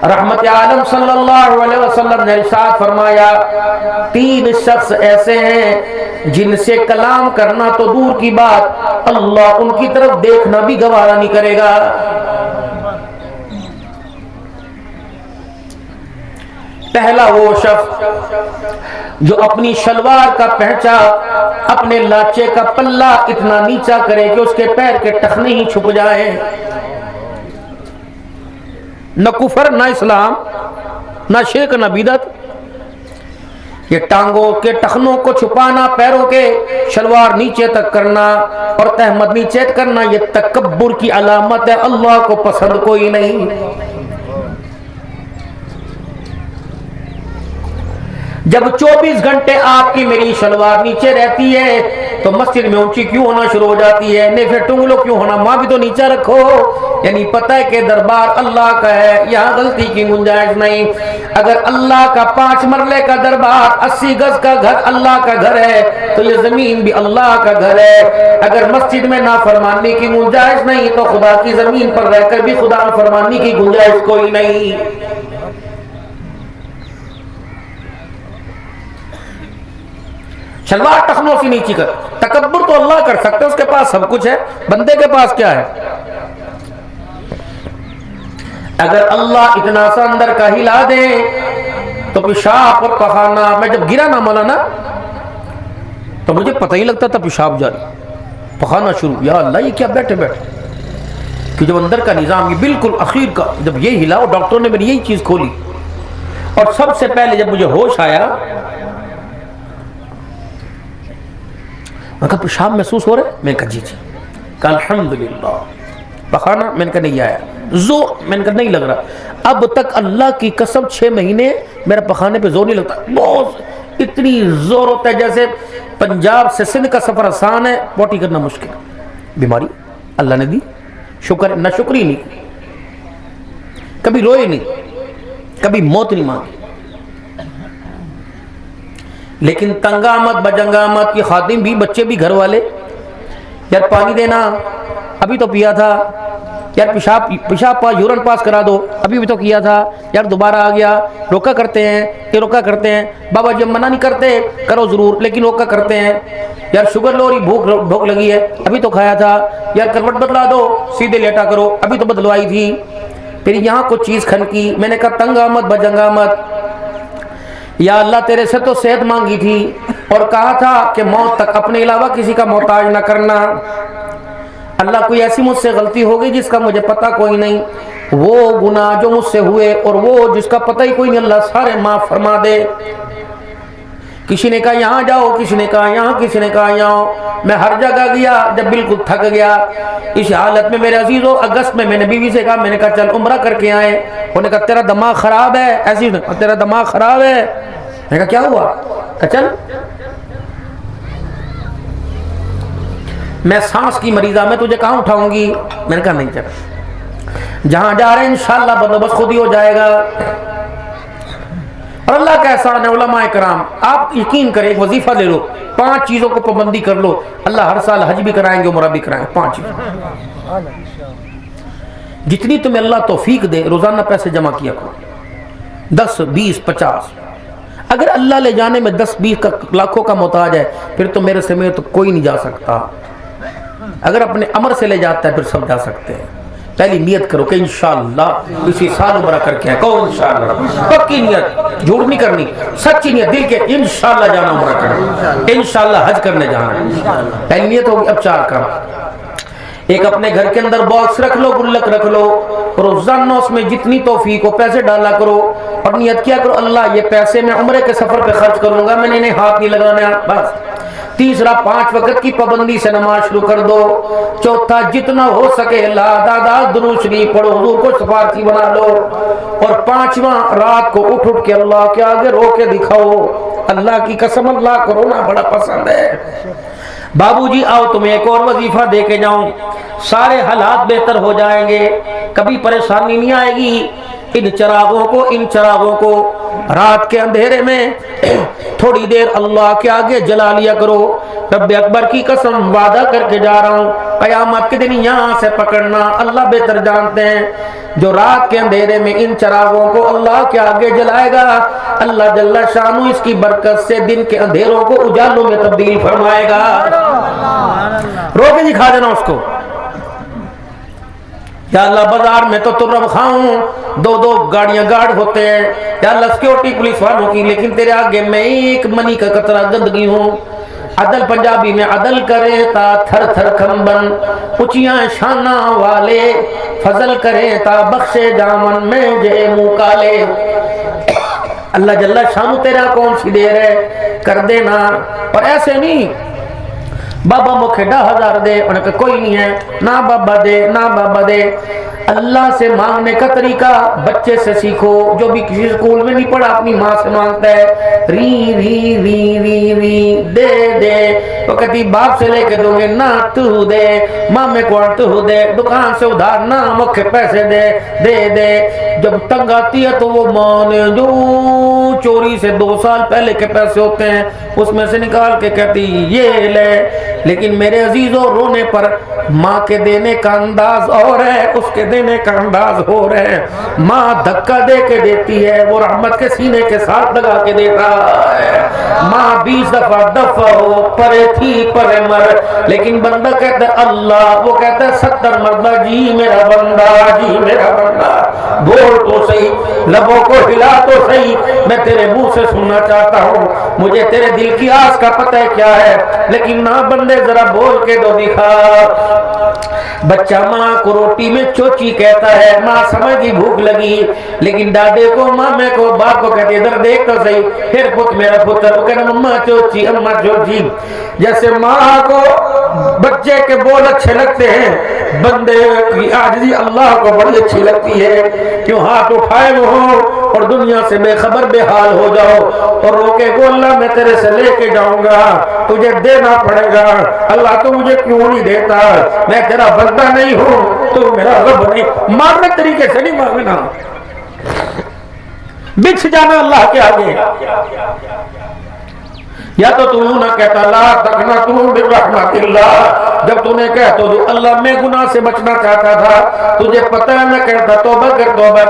رحمت عالم صلی اللہ علیہ وسلم نے ارشاد فرمایا 3 شخص ایسے ہیں جن سے کلام کرنا تو دور کی بات, اللہ ان کی طرف دیکھنا بھی گوارا نہیں کرے گا. پہلا وہ شخص جو اپنی شلوار کا پہنچا اپنے لاچے کا پلہ اتنا نیچا کرے کہ اس کے پیر کے ٹخنے ہی چھپ جائیں. نہ کفر نہ اسلام نہ شرک نہ بدعت. یہ ٹانگوں کے ٹخنوں کو چھپانا, پیروں کے شلوار نیچے تک کرنا اور تہمت نیچے کرنا, یہ تکبر کی علامت ہے, اللہ کو پسند کوئی نہیں. جب 24 گھنٹے آپ کی میری شلوار نیچے رہتی ہے تو مسجد میں اونچی کیوں ہونا شروع ہو جاتی ہے؟ نہیں پھر ٹنگلو کیوں ہونا, ماں بھی تو نیچے رکھو. یعنی پتہ ہے کہ دربار اللہ کا ہے, یہاں غلطی کی گنجائش نہیں. اگر اللہ کا 5 مرلے کا دربار, 80 گز کا گھر اللہ کا گھر ہے تو یہ زمین بھی اللہ کا گھر ہے. اگر مسجد میں نافرمانی کی گنجائش نہیں تو خدا کی زمین پر رہ کر بھی خدا فرمانی کی گنجائش کوئی نہیں. شلوار ٹخنوں سے نیچی کر. تکبر تو اللہ کر سکتے, اس کے پاس سب کچھ ہے, بندے کے پاس کیا ہے؟ اگر اللہ اتنا سا اندر کا ہلا دے تو پیشاب اور پخانا, میں جب گرا نا مولانا تو مجھے پتہ ہی لگتا تھا پیشاب جاری, پخانا شروع, یا اللہ یہ کیا بیٹھے بیٹھے کہ جب اندر کا نظام یہ بالکل اخیر کا جب یہ ہلا، اور ڈاکٹر نے میری یہی چیز کھولی، اور سب سے پہلے جب مجھے ہوش آیا، میں کہا پیشاب محسوس ہو رہا ہے؟ میں نے کہا جی جی، کہا الحمدللہ۔ پخانا؟ میں نے کہا نہیں آیا۔ زور؟ میں نے کہا نہیں لگ رہا۔ اب تک اللہ کی قسم 6 مہینے میرا پخانے پہ زور نہیں لگتا، بہت اتنی زور ہوتا ہے جیسے پنجاب سے سندھ کا سفر آسان ہے، پوٹی کرنا مشکل۔ بیماری اللہ نے دی، شکر نہ شکری نہیں، کبھی روئے نہیں، کبھی موت نہیں مانگی، لیکن تنگا آمد بجنگا آمد کی خادم بھی، بچے بھی، گھر والے، یار پانی دینا، ابھی تو پیا تھا، یار پیشاب پاس یورن پاس کرا دو، ابھی بھی تو کیا تھا، یار دوبارہ آ گیا، روکا کرتے ہیں، یہ روکا کرتے ہیں، بابا جب منع نہیں کرتے کرو ضرور لیکن روکا کرتے ہیں، یار شوگر لو رہی، بھوک لگی ہے، ابھی تو کھایا تھا، یار کروٹ بدلا دو، سیدھے لیٹا کرو، ابھی تو بدلوائی تھی، پھر یہاں کچھ چیز کھن کی۔ میں نے کہا تنگ آمد بجنگ آمد، یا اللہ تیرے سے تو صحت مانگی تھی اور کہا تھا کہ موت تک اپنے علاوہ کسی کا محتاج نہ کرنا۔ اللہ کوئی ایسی مجھ سے غلطی ہو گئی جس کا مجھے پتہ کوئی نہیں، وہ گناہ جو مجھ سے ہوئے اور وہ جس کا پتہ ہی کوئی نہیں، اللہ سارے معاف فرما دے۔ کسی نے کہا یہاں جاؤ، کسی نے کہا یہاں، کسی نے کہا یہاں، میں ہر جگہ گیا، جب بالکل تھک گیا اس حالت میں میرے عزیزو، اگست میں نے بیوی سے کہا، میں نے کہا چل عمرہ کر کے آئے۔ انہوں نے کہا تیرا دماغ خراب ہے، ایسی تیرا دماغ خراب ہے۔ میں نے کہا کیا ہوا؟ کہا چل، میں سانس کی مریضہ، میں تجھے کہاں اٹھاؤں گی؟ میں نے کہا نہیں چل، جہاں جا رہے ہیں انشاءاللہ بندوبست خود ہی ہو جائے گا۔ اور اللہ کا احسان ہے علماء کرام، آپ یقین کریں، ایک وظیفہ لے لو، 5 چیزوں کو پابندی کر لو، اللہ ہر سال حج بھی کرائیں گے، عمرہ بھی کرائیں گے۔ 5 چیزیں جتنی تمہیں اللہ توفیق دے، روزانہ پیسے جمع کیا کرو، 10 20 50۔ اگر اللہ لے جانے میں 10 20 لاکھوں کا محتاج ہے، پھر تو میرے سمیت تو کوئی نہیں جا سکتا۔ اگر اپنے عمر سے لے جاتا ہے پھر سب جا سکتے ہیں۔ پہلی نیت کرو کہ انشاءاللہ اسی سال عمرہ کر کے آئے، کہو انشاءاللہ، پکی نیت، جھوٹ نہیں کرنی، سچی نیت، دل کے انشاءاللہ جانا عمرہ کرنا، انشاءاللہ حج کرنے جانا۔ پہلی نیت ہوگی۔ اب 4 کام، ایک اپنے گھر کے اندر باکس رکھ لو، گلک رکھ لو، روزانہ اس میں جتنی توفیق ہو پیسے ڈالا کرو، اور نیت کیا کرو اللہ یہ پیسے میں عمرے کے سفر پہ خرچ کروں گا، میں نے انہیں ہاتھ نہیں لگانا بس۔ تیسرا 5 وقت کی پابندی سے نماز شروع کر دو۔ چوتھا جتنا ہو سکے لا دادا درود شریف پڑھو، حضور کو سفارتی بنا لو۔ اور 5واں رات کو اٹھ کے اللہ کے آگے رو کے دکھاؤ، اللہ کی قسم اللہ کو رونا بڑا پسند ہے۔ بابو جی آؤ تمہیں ایک اور وظیفہ دے کے جاؤں، سارے حالات بہتر ہو جائیں گے، کبھی پریشانی نہیں آئے گی۔ ان چراغوں کو رات کے اندھیرے میں تھوڑی دیر اللہ کے آگے جلا لیا کرو۔ رب اکبر کی قسم وعدہ کر کے جا رہا ہوں، قیامت کے دن یہاں سے پکڑنا، اللہ بہتر جانتے ہیں۔ جو رات کے اندھیرے میں ان چراغوں کو اللہ کے آگے جلائے گا، اللہ جل شانہ اس کی برکت سے دن کے اندھیروں کو اجالوں میں تبدیل فرمائے گا۔ رو کے دکھا دینا اس کو، یا اللہ بازار میں تو ترم کھاؤں، 2 گاڑیاں گارڈ ہوتے ہیں، یا اللہ سیکورٹی پولیس والوں کی، لیکن تیرے آگے میں ایک منی کا قطرہ گندگی ہوں۔ عدل پنجابی میں عدل کرے تا تھر تھر کھمبن، اونچیاں شانہ والے فضل کرے تا بخشے جامن میں جے منہ کالے۔ اللہ جل شانہ تیرا کون سی دیر ہے، کر دینا۔ اور ایسے نہیں بابا مکھے 10,000 دے، انہیں کہا کوئی نہیں ہے، نہ بابا دے، نہ بابا دے۔ اللہ سے مانگنے کا طریقہ بچے سے سیکھو، جو بھی کسی اسکول میں نہیں پڑھا اپنی ماں سے مانگتا ہے، ری ری ری ری ری دے دے، تو کہتی باپ سے لے کے دوں گے، نہ تو دے، ماں میں کون تو دے، دکان سے ادھار نہ مکھے پیسے دے دے دے۔ جب تنگ آتی ہے تو وہ ماں نے جو چوری سے 2 سال پہلے کے پیسے ہوتے ہیں اس میں سے نکال کے کہتی یہ لے۔ لیکن میرے عزیزوں رونے پر ماں کے دینے کا انداز اور ہے، اس کے دینے کا انداز ہو رہا ہے۔ ماں دھکا دے کے دیتی ہے، وہ رحمت کے سینے کے ساتھ لگا کے دیتا ہے۔ ماں 20 دفعہ دفع ہو پرے تھی پرے مر، لیکن بندہ کہتا ہے اللہ، وہ کہتا ہے 70 مرتبہ جی میرا بندہ، جی میرا بندہ، بول تو صحیح، لبوں کو ہلا تو صحیح، میں تیرے منہ سے سننا چاہتا ہوں، مجھے تیرے دل کی آس کا پتہ ہے کیا ہے، لیکن نہ بندے ذرا بول کے دو دکھا۔ بچہ ماں کو روٹی میں چوچی کہتا ہے، ماں سمجھ گئی بھوک لگی، لیکن دادے کو، مامے کو، باپ کو کہتے ادھر دیکھ تو صحیح، پھر پت میرا پتر وہ کہنا مما چوچی، اما چوچی۔ جیسے ماں کو بچے کے بول اچھے لگتے ہیں، بندے کی عاجزی اللہ کو بڑی اچھی لگتی ہے۔ کیوں ہاتھ اٹھائے وہ ہو اور دنیا سے بے خبر بے حال ہو جاؤ اور روکے کو اللہ میں تیرے سے لے کے جاؤں گا، تجھے دینا پڑے گا، اللہ تو مجھے کیوں نہیں دیتا، میں تیرا بندہ نہیں ہوں، تو میرا رب نہیں۔ ماننے طریقے سے نہیں مانگنا، بچھ جانا اللہ کے آگے۔ یا تو یوں نہ کہتا لا تقنطوا من رحمت اللہ، جب تو نے کہا تو اللہ میں گناہ سے بچنا چاہتا تھا، تجھے پتہ ہے میں کہتا توبہ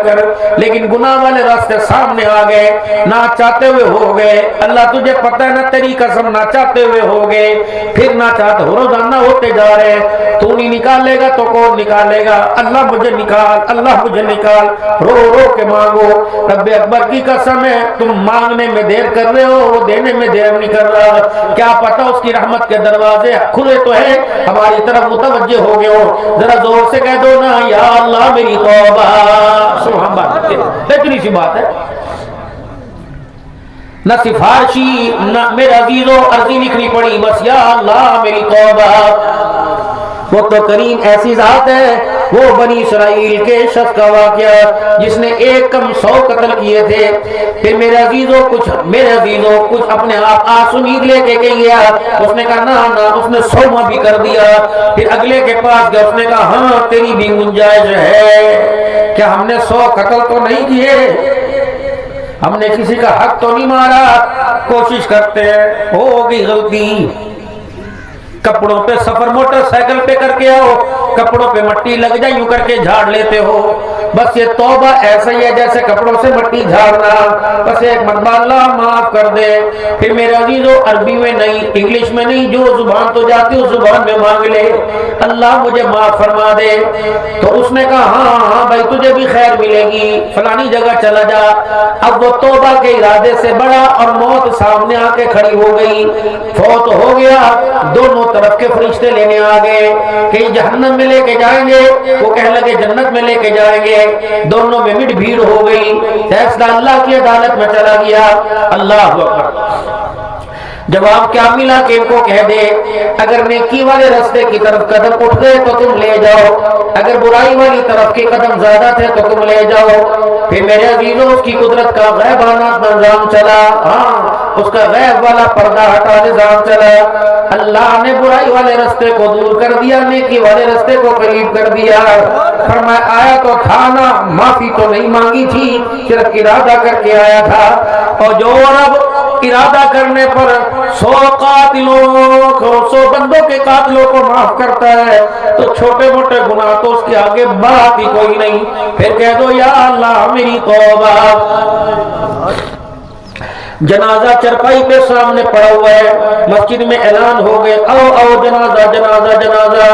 کر، لیکن گناہ والے راستے سامنے آ گئے، نہ چاہتے ہوئے ہو گئے، اللہ تجھے پتہ ہے نہ تیری قسم نہ چاہتے ہوئے ہو گئے، پھر نہ چاہتے ہو روزانہ ہوتے جا رہے، تو نہیں نکالے گا تو کون نکالے گا، اللہ مجھے نکال، اللہ مجھے نکال، رو رو کے مانگو۔ رب اکبر کی قسم ہے تم مانگنے میں دیر کر رہے ہو، وہ دینے میں دیر نہیں کر رہا، کیا پتہ اس کی رحمت کے دروازے کھلے تو ہیں، ہماری طرف متوجہ ہو گئے ہو، ذرا زور سے کہہ دو نا یا اللہ میری توبہ۔ سبحان اللہ، اتنی سی بات ہے، نہ سفارشی نہ میرے عزیزو عرضی لکھنی پڑی، بس یا اللہ میری توبہ۔ وہ تو کریم ایسی ذات ہے، وہ بنی اسرائیل کے شخص کا واقعہ جس نے ایک کم 100 قتل کیے تھے، پھر میرے عزیزوں کچھ اپنے آپ آسمید لے کے گیا، اس نے کہا نہ اس نے 100 بھی کر دیا، پھر اگلے کے پاس گیا، اس نے کہا ہاں تیری بھی گنجائش ہے، کیا ہم نے 100 قتل تو نہیں کیے، ہم نے کسی کا حق تو نہیں مارا، کوشش کرتے ہیں، ہوگی غلطی، کپڑوں پہ سفر موٹر سائیکل پہ کر کے آؤ، کپڑوں پہ مٹی لگ جائے یوں کر کے جھاڑ لیتے ہو، بس یہ توبہ ایسا ہی ہے جیسے کپڑوں سے مٹی جھاڑنا، بس ایک مرتبہ اللہ معاف کر دے، پھر میرے عزیزو عربی میں نہیں انگلش میں نہیں، جو زبان تو جاتی اس زبان میں مانگ لے اللہ مجھے معاف فرما دے، تو اس نے کہا ہاں بھائی تجھے بھی خیر ملے گی، فلانی جگہ چلا جا، اب وہ توبہ کے ارادے سے بڑا اور موت سامنے آ کے کھڑی ہو گئی، فوت ہو گیا، دونوں طرف کے فرشتے لینے آ گئے، کہیں جہنم میں لے کے جائیں گے، وہ کہنے لگے جنت میں لے کے جائیں گے، دونوں میں مٹ بھیڑ ہو گئی، فیصلہ اللہ کی عدالت میں چلا گیا۔ اللہ اکبر، جواب کیا ملا کہ ان کو کہہ دے اگر نیکی والے راستے کی طرف قدم اٹھ گئے تو تم لے جاؤ، اگر برائی والی طرف کے قدم زیادہ تھے تو تم لے جاؤ، پھر میرے عزیزوں اس کی قدرت کا غیبانہ نظام چلا، ہاں اس کا غیب والا پردہ ہٹا نظام چلا، اللہ نے برائی والے راستے کو دور کر دیا، نیکی والے راستے کو قریب کر دیا، فرمایا آیا تو تھا نا، معافی تو نہیں مانگی تھی، صرف ارادہ کر کے آیا تھا، اور جو رب ارادہ کرنے پر 100 قاتلوں کو 100 بندوں کے قاتلوں کو معاف کرتا ہے تو چھوٹے موٹے گناہ تو اس کے آگے بات ہی کوئی نہیں، پھر کہہ دو یا اللہ میری توبہ۔ جنازہ چرپائی پہ سامنے پڑا ہوا ہے، مسجد میں اعلان ہو گئے او جنازہ جنازہ جنازہ،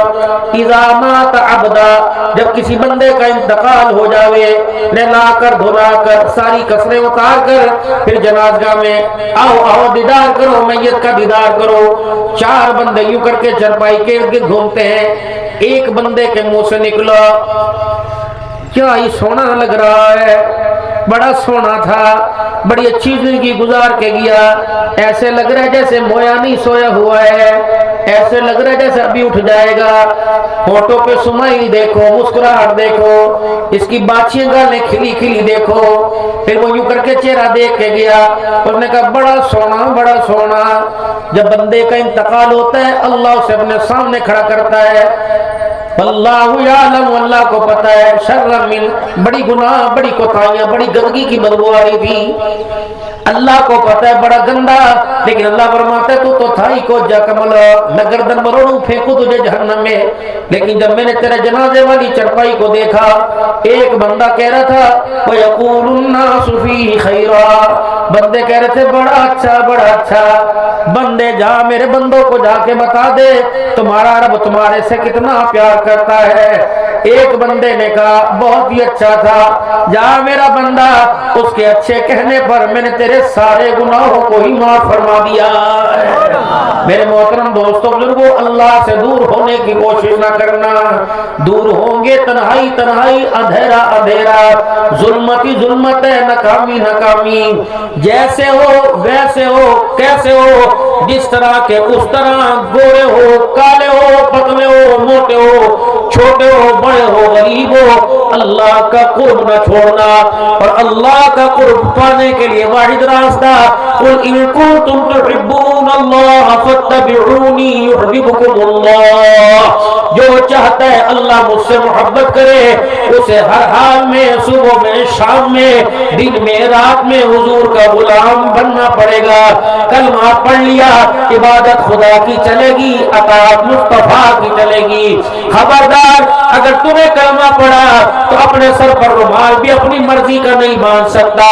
اذا مات عبدا، جب کسی بندے کا انتقال ہو جاوے، نہلا کر دھلا کر ساری کسریں اتار کر پھر جنازگاہ میں آؤ دیدار کرو، میت کا دیدار کرو، 4 بندے یوں کر کے چرپائی کے ارد گرد گھومتے ہیں، ایک بندے کے منہ سے نکلا کیا ہی سونا لگ رہا ہے، بڑا سونا تھا، بڑی اچھی زندگی گزار کے گیا، ایسے لگ رہا ہے جیسے مویا نہیں سویا ہوا ہے، ایسے لگ رہا ہے جیسے ابھی اٹھ جائے گا، ہونٹوں پہ سمائل دیکھو، مسکراہٹ دیکھو، اس کی باچھیں گالیں کھلی کھلی دیکھو، پھر وہ یوں کر کے چہرہ دیکھ کے گیا، اس نے کہا بڑا سونا بڑا سونا۔ جب بندے کا انتقال ہوتا ہے اللہ اسے اپنے سامنے کھڑا کرتا ہے، اللہ یعلم، اللہ کو پتہ ہے، شر من، بڑی گناہ بڑی کوتاہیاں بڑی گندگی کی بدبو آ رہی تھی، اللہ کو پتہ ہے بڑا گندا، لیکن اللہ فرماتا ہے تو تھائی کو جا کمل میں گردن مروڑوں پھینکوں تجھے جہنم میں، لیکن جب میں نے تیرے جنازے والی چرپائی کو دیکھا ایک بندہ کہہ رہا تھا وَيَقُولُ النَّاسُ فِيهِ خَيْرًا، بندے کہہ رہے تھے بڑا اچھا، بندے جا میرے بندوں کو جا کے بتا دے تمہارا رب تمہارے سے کتنا پیار کرتا ہے. ایک بندے نے کہا بہت ہی اچھا تھا, جا میرا بندہ, اس کے اچھے کہنے پر میں نے تیرے سارے گناہوں کو ہی معاف فرما دیا. میرے محترم دوستوں بزرگوں, اللہ سے دور ہونے کی کوشش نہ کرنا. دور ہوں گے تنہائی تنہائی, اندھیرا اندھیرا, ظلمت ہی ظلمت ہے, ناکامی ناکامی. جیسے ہو ویسے ہو کیسے ہو, جس طرح کے اس طرح, گورے ہو کالے ہو پتلے ہو موٹے ہو چھوٹے ہو بڑے ہو غریب ہو, اللہ کا قرب نہ چھوڑنا. اور اللہ کا قرب پانے کے لیے واحد راستہ, قل ان کنتم تحبون اللہ فاتبعونی یحببکم اللہ. جو چاہتا ہے اللہ مجھ سے محبت کرے, اسے ہر حال میں, صبح میں شام میں دن میں رات میں حضور کا غلام بننا پڑے گا. کلمہ پڑھ لیا, عبادت خدا کی چلے گی, اطاعت مصطفیٰ کی چلے گی. خبردار, اگر تمہیں کلمہ پڑھا تو اپنے سر پر رومال بھی اپنی مرضی کا نہیں باندھ سکتا,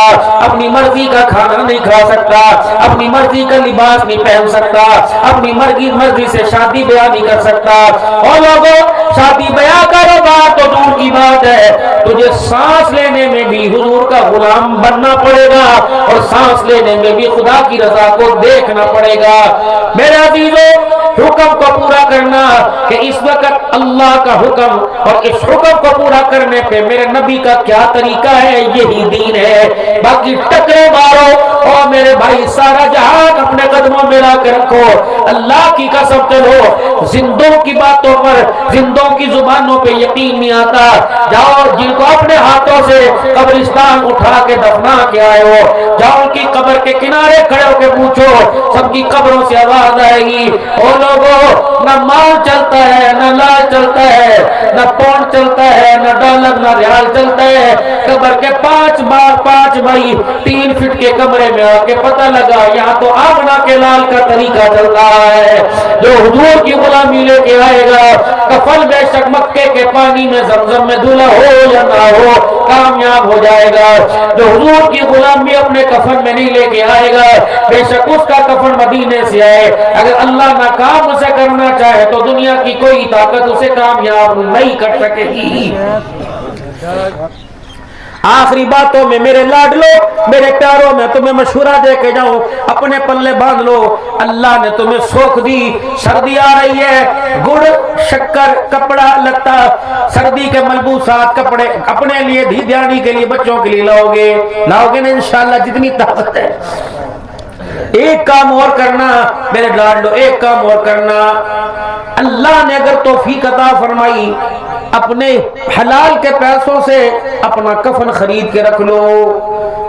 اپنی مرضی کا کھانا نہیں کھا سکتا, اپنی مرضی کا لباس نہیں پہن سکتا, اپنی مرضی سے شادی بیاہ نہیں کر سکتا. اور لوگوں, شادی بیاہ کاروبار تو دور کی بات ہے, تجھے سانس لینے میں بھی حضور کا غلام بننا پڑے گا, اور سانس لینے میں بھی خدا کی رضا کو دیکھنا پڑے گا. میرے عزیزوں, حکم کو پورا کرنا کہ اس وقت اللہ کا حکم, اور اس حکم کو پورا کرنے پہ میرے نبی کا کیا طریقہ ہے, یہی دین ہے. باقی ٹکرے مارو, اور میرے بھائی سارا جہان اپنے قدموں میں لا کے رکھو. اللہ کی قسم چلو, زندوں کی باتوں پر, زندوں کی زبانوں پہ یقین نہیں آتا. جاؤ جن کو اپنے ہاتھوں سے قبرستان اٹھا کے دفنا کے آئے ہو, جاؤ ان کی قبر کے کنارے کھڑے ہو کے پوچھو, سب کی قبروں سے آواز آئے گی, اور لوگوں نہ مال چلتا ہے, نہ لال چلتا ہے, نہ پاؤنڈ چلتا ہے, نہ ڈالر نہ ریال چلتا ہے. قبر کے 5 بھائی 3 فٹ کے کمرے میں آ کے پتہ لگا یہاں تو آمنہ کے لال کا طریقہ چل رہا ہے. جو حضور کی غلامی لے کے آئے گا, کفن بے شک مکے کے پانی میں زمزم میں دھلا ہو یا نہ ہو, کامیاب ہو جائے گا. جو حضور کی غلامی اپنے کفن میں نہیں لے کے آئے گا, بے شک اس کا کفن مدینے سے آئے, اگر اللہ ناکام اسے کرنا چاہے تو دنیا کی کوئی طاقت اسے کامیاب نہیں کر سکے گی. آخری باتوں میں میرے لاڈلو, میرے پیاروں, میں تمہیں مشورہ دے کے جاؤں, اپنے پلے باندھ لو. اللہ نے تمہیں سوکھ دی, سردی آ رہی ہے, گڑ شکر کپڑا لتا, سردی کے ملبوسات کپڑے اپنے لیے دھیانی کے لیے بچوں کے لیے لاؤ گے نا انشاءاللہ جتنی طاقت ہے. ایک کام اور کرنا میرے لاڈلو, ایک کام اور کرنا. اللہ نے اگر توفیق عطا فرمائی, اپنے حلال کے پیسوں سے اپنا کفن خرید کے رکھ لو.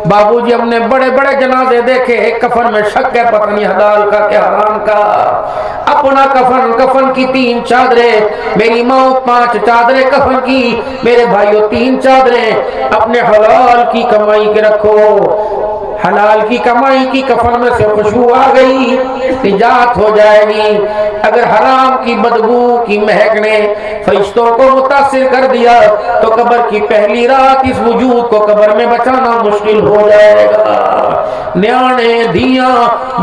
بابو جی ہم نے بڑے بڑے جنازے دیکھے, ایک کفن میں شک ہے پتہ نہیں حلال کا کہ حرام کا. اپنا کفن, کفن کی 3 چادریں, میری ماں 5 چادریں کفن کی, میرے بھائیوں 3 چادریں اپنے حلال کی کمائی کے رکھو. حلال کی کمائی کی کفن میں سے خوشبو آ گئی, نجات ہو جائے گی. اگر حرام کی بدبو کی مہک نے فرشتوں کو متاثر کر دیا تو قبر کی پہلی رات اس وجود کو قبر میں بچانا مشکل ہو جائے گا. نیانے دھیاں,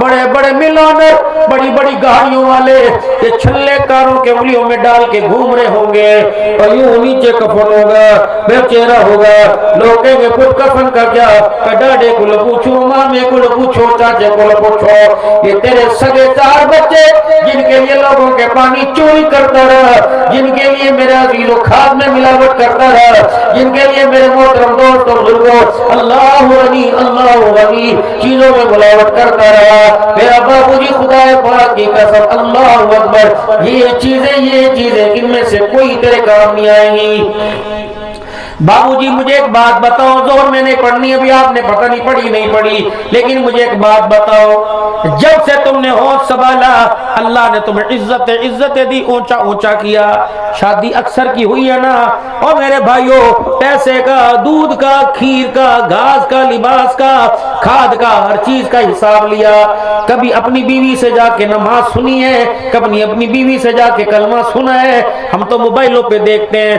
بڑے بڑے ملانر, بڑی بڑی گاڑیوں والے یہ چھلے کاروں کے انگلیوں میں ڈال کے گھوم رہے ہوں گے, اور یوں نیچے کفن ہوگا, بے چہرہ ہوگا. لوگ کہیں گے خود کفن کا کیا, ڈاڈے کو پوچھو, مامے کو پوچھو, چاچے کو پوچھو, یہ تیرے سگے 4 بچے جن کے لیے لوگوں کے پانی چوری کرتا رہا, جن کے لیے میرے عزیزوں کھاد میں ملاوٹ کرتا رہا, جن کے لیے میرے محترم دوستوں بزرگوں اللہ غنی اللہ غنی چیزوں میں ملاوٹ کرتا رہا. میرا بابو جی خدا پاک کی قسم اللہ اکبر, یہ چیزیں ان میں سے کوئی تیرے کام نہیں آئیں گی. بابو جی مجھے ایک بات بتاؤ, زور میں نہیں پڑھنی, ابھی آپ نے پتہ نہیں پڑھی نہیں پڑھی, لیکن مجھے ایک بات بتاؤ, جب سے تم نے ہوش سنبھالا اللہ نے تمہیں عزت دی, اونچا اونچا کیا. شادی اکثر کی ہوئی ہے نا, اور میرے بھائیوں پیسے کا, دودھ کا, کھیر کا, گھاس کا, لباس کا, کھاد کا, ہر چیز کا حساب لیا. کبھی اپنی بیوی سے جا کے نماز سنی ہے, کبھی اپنی بیوی سے جا کے کلمہ سنا ہے. ہم تو موبائلوں پہ دیکھتے ہیں,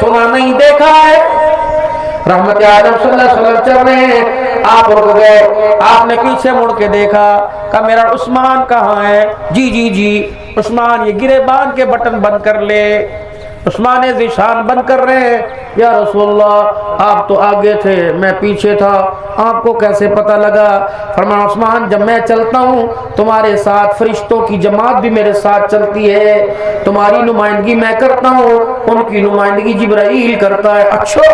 سنا نہیں دیکھا ہے. رحمت عالم صلی اللہ علیہ وسلم چل رہے ہیں, آپ رک گئے. آپ نے پیچھے مڑ کے دیکھا, کہا میرا عثمان کہاں ہے؟ جی جی جی عثمان یہ گرے باندھ کے بٹن بند کر لے. عثمان ذیشان بند کر رہے ہیں. یا رسول اللہ آپ تو آگے تھے میں پیچھے تھا, آپ کو کیسے پتہ لگا؟ فرمایا عثمان جب میں چلتا ہوں تمہارے ساتھ فرشتوں کی جماعت بھی میرے ساتھ چلتی ہے, تمہاری نمائندگی میں کرتا ہوں, ان کی نمائندگی جبرائیل کرتا ہے. اچھا.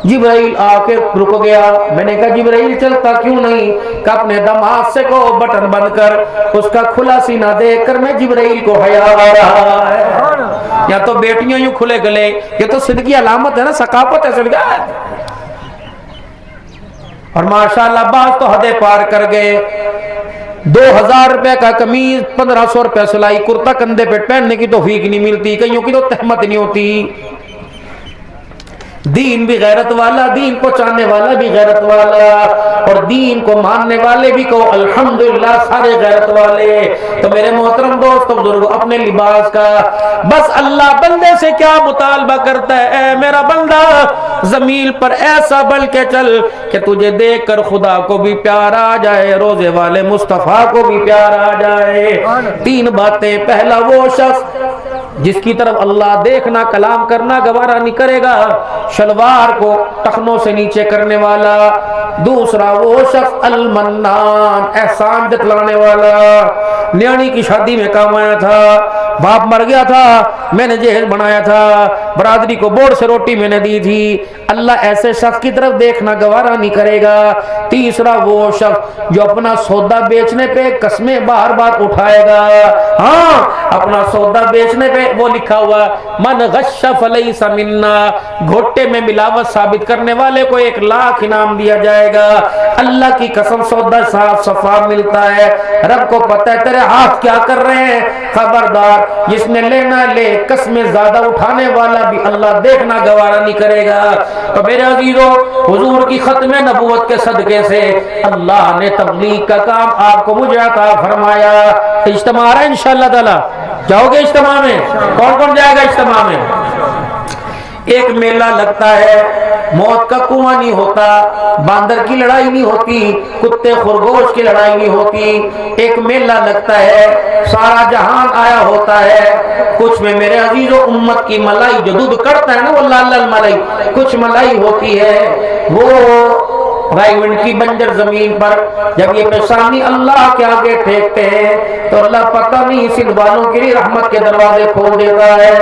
جبرائیل آ کے رک گیا. میں نے کہا جبرائیل چلتا کیوں نہیں؟ کہ اپنے دماغ سے کو بٹن بند کر. اس کا کھلا سینہ دیکھ کر میں جبرائیل کو حیا آ رہا ہے. یا تو بیٹیاں یوں کھلے گلے, یہ تو صدق کی علامت ہے نا, ثقافت ہے صدقہ. اور ماشاءاللہ بعض تو حدیں پار کر گئے. 2000 روپے کا قمیض 1500 روپے سلائی کرتا کندھے پہ پہننے کی توفیق نہیں ملتی, کئیوں کی تو تہمت نہیں ہوتی. دین بھی غیرت والا, دین کو چاہنے والا بھی غیرت والا, اور دین کو ماننے والے بھی کو الحمدللہ سارے غیرت والے. تو میرے محترم دوستو بزرگو اپنے لباس کا بس اللہ بندے سے کیا مطالبہ کرتا ہے؟ اے میرا بندہ زمین پر ایسا بل کے چل کہ تجھے دیکھ کر خدا کو بھی پیار آ جائے, روزے والے مصطفیٰ کو بھی پیار آ جائے. 3 باتیں. پہلا وہ شخص جس کی طرف اللہ دیکھنا کلام کرنا گوارا نہیں کرے گا, شلوار کو ٹخنوں سے نیچے کرنے والا. دوسرا وہ شخص المنان احسان جتلانے والا. نیانی کی شادی میں کام آیا تھا, باپ مر گیا تھا, میں نے جہیز بنایا تھا, برادری کو بورڈ سے روٹی میں نے دی تھی. اللہ ایسے شخص کی طرف دیکھنا گوارا نہیں کرے گا. تیسرا وہ شخص جو اپنا سودا بیچنے پہ قسمیں بار بار اٹھائے گا. ہاں اپنا سودا بیچنے پہ وہ لکھا ہوا من غش فلیس منا, گھوٹے میں ملاوٹ ثابت کرنے والے کو 1 لاکھ انعام دیا جائے گا. اللہ کی قسم سودا صاف صفا ملتا ہے. رب کو پتہ ہے تیرے ہاتھ کیا کر رہے ہیں. خبردار جس نے لینا لے, قسمیں زیادہ اٹھانے والا بھی اللہ دیکھنا گوارا نہیں کرے گا. تو میرے عزیزو حضور کی ختم نبوت کے صدقے سے اللہ نے تبلیغ کا کام آپ کو مجھے عطا فرمایا. اجتماع رہا ہے انشاءاللہ تعالی. جاؤ گے اجتماع میں؟ کون کون جائے گا اجتماع میں؟ ایک میلہ لگتا ہے, موت کا کنواں نہیں ہوتا, باندر کی لڑائی نہیں ہوتی, کتے خرگوش کی لڑائی نہیں ہوتی. ایک میلہ لگتا ہے, سارا جہان آیا ہوتا ہے. کچھ میں میرے عزیزو امت کی ملائی جو دودھ کڑتا ہے نا وہ لال لال ملائی, کچھ ملائی ہوتی ہے وہ رائیونڈ کی بنجر زمین پر جب یہ پیشانی اللہ کے آگے ٹھیکتے ہیں تو اللہ پتہ نہیں اس والوں کے لیے رحمت کے دروازے کھول دیتا ہے.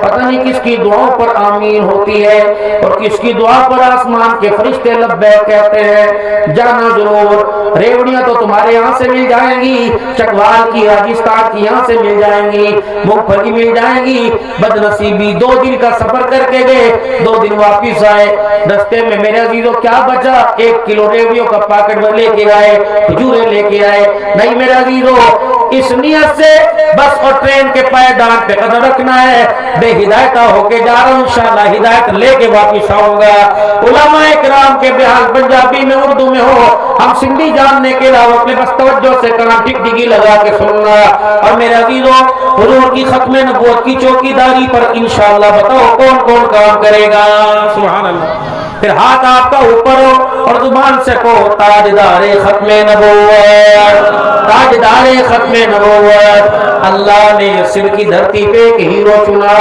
پتہ نہیں کس کی دعاؤں پر آمین ہوتی ہے اور کس کی دعا پر آسمان کے فرشتے لبیک کہتے ہیں. جانا ضرور, ریوڑیاں تو تمہارے یہاں سے مل جائیں گی, چکوال کی راجستھان کی یہاں سے مل جائیں گی, مونگ پھلی مل جائیں گی. بدنصیبی 2 دن کا سفر کر کے گئے, 2 دن واپس آئے, رستے میں میرے عزیزوں کیا بچا؟ 1 کلو ریوڑیوں کا پیکٹ لے کے آئے, کھجوریں لے کے آئے. نہیں میرے عزیزوں اس نیت سے بس اور ٹرین کے پائیدان پہ قدم رکھنا ہے. بے ہدایتہ ہو کے جا رہا ہوں, انشاءاللہ ہدایت لے کے واپس آؤں گا. علماء کرام کے بحال پنجابی میں اردو میں ہو, ہم سندھی جاننے کے علاوہ اپنے بس توجہ سے کرنا, ٹک ٹکی لگا کے سننا. اور میرے عزیزوں حضور کی ختم نبوت کی چوکیداری پر انشاءاللہ بتاؤ کون کون کام کرے گا؟ سبحان اللہ. پھر ہاتھ آپ کا اوپر ہو اور زبان سے کو تاجدار ختم نبوت, تاجدار ختم نبوت. اللہ نے سر کی دھرتی پہ ایک ہیرو چنا,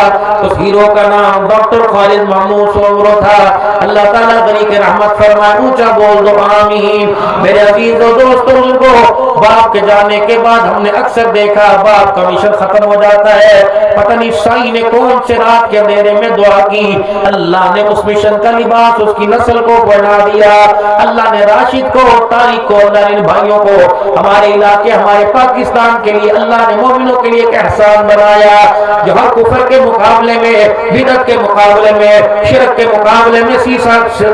اس ہیرو کا نام ڈاکٹر خالد محمود سومرو تھا. اللہ تعالیٰ غنی کے رحمت فرمائے, اونچا بول دو آمین. میرے عزیز و دوستوں کو باپ کے جانے کے بعد ہم نے اکثر دیکھا باپ کا مشن ختم ہو جاتا ہے. پتہ نہیں سائی نے کون سے رات کے اندھیرے میں دعا کی, اللہ نے اس مشن کا لباس اس کی نسل کو بنا دیا. اللہ نے راشد کو, طارق کو, اللہ نے بھائیوں کو, ہمارے علاقے ہمارے پاکستان کے لیے اللہ نے مومنوں مسلمانوں کے لیے ایک احسان بنایا جو ہر کفر کے مقابلے میں، بدعت کے مقابلے میں، شرک کے مقابلے میں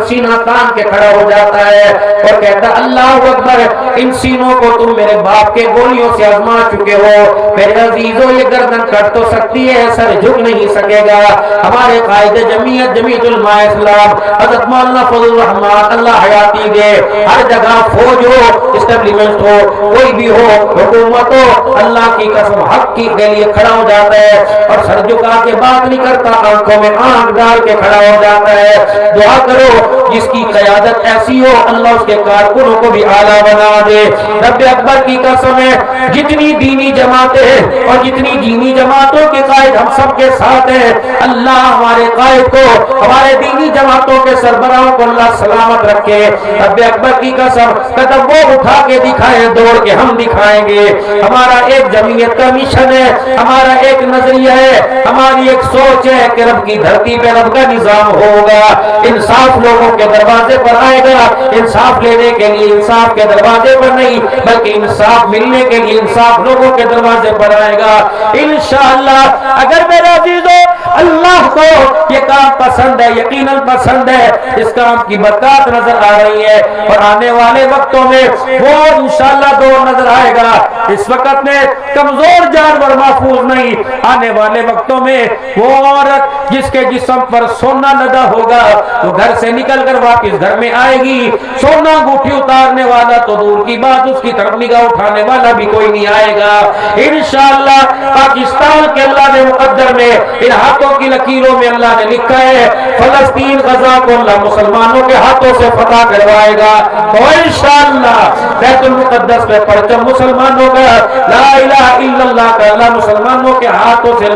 سینہ تان کے کھڑا ہو جاتا ہے اور کہتا ہے اللہ اکبر، ان سینوں کو تم میرے باپ کے گولیوں سے آزما چکے ہو، میرے عزیزوں یہ گردن کٹ تو سکتی ہے، سر جھک نہیں سکے گا۔ ہمارے قائد جمعیت جمیعت علماء اسلام حضرت مولانا فضل الرحمان اللہ حیاتی دے، ہر جگہ فوج ہو، اسٹیبلشمنٹ ہو، کوئی بھی ہو، حکومت ہو، اللہ کی قسم حق کی کے لیے کھڑا ہو جاتا ہے اور سر جھکا کے بات نہیں کرتا، آنکھوں میں آنکھ ڈال کے کھڑا ہو جاتا ہے۔ دعا کرو جس کی قیادت ایسی ہو اللہ اس کے کارکنوں کو بھی اعلیٰ بنا دے۔ رب اکبر کی قسم ہے جتنی دینی جماعتیں اور جتنی دینی جماعتوں کے قائد ہم سب کے ساتھ ہیں، اللہ ہمارے قائد کو، ہمارے دینی جماعتوں کے سربراہوں کو اللہ سلامت رکھے۔ رب اکبر کی قسم قدم وہ اٹھا کے دکھائیں، دوڑ کے ہم دکھائیں گے۔ ہمارا ایک جمعیت کا مشن ہے، ہمارا ایک نظریہ ہے، ہماری ایک سوچ ہے کہ رب کی دھرتی پہ رب کا نظام ہوگا، انصاف لوگوں کے دروازے پر آئے گا، انصاف لینے کے لیے انصاف کے دروازے پر نہیں بلکہ انصاف ملنے کے لیے انصاف لوگوں کے دروازے پر آئے گا انشاءاللہ۔ اگر میرے عزیزو اللہ کو یہ کام پسند ہے، یقیناً پسند ہے، اس کام کی برکات نظر آ رہی ہے اور آنے والے وقتوں میں وہ انشاءاللہ دور نظر آئے گا۔ اس وقت میں کمزور جانور محفوظ نہیں، آنے والے وقتوں میں وہ عورت جس کے جسم پر سونا لدا ہوگا وہ گھر سے نکل کر واپس گھر میں آئے گی، سونا انگوٹھی اتارنے والا تو دور کی بات اس کی طرف نگاہ اٹھانے والا بھی کوئی نہیں آئے گا انشاءاللہ۔ پاکستان کے اللہ نے مقدر میں ان ہاتھوں کی لکیروں میں اللہ نے لکھا ہے فلسطین غزہ کو اللہ مسلمانوں کے ہاتھوں سے فتح کروائے گا، تو انشاءاللہ بیت المقدس پہ پرچم مسلمانوں کا، لا الہ الا اللہ کا اللہ مسلمانوں کے ہاتھوں سے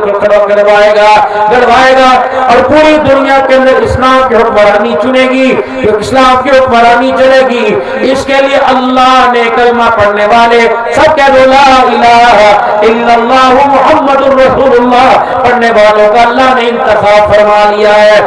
کروائے گا، گڑوائے گا اور پوری دنیا کے اندر اسلام کی حکمرانی چنے گی، اسلام کی حکمرانی چلے گی۔ اس کے لیے اللہ نے کلمہ پڑھنے والے سب کہہ دو لا الہ الا اللہ محمد الرسول اللہ پڑھنے والوں کا اللہ نے انتخاب فرما لیا ہے۔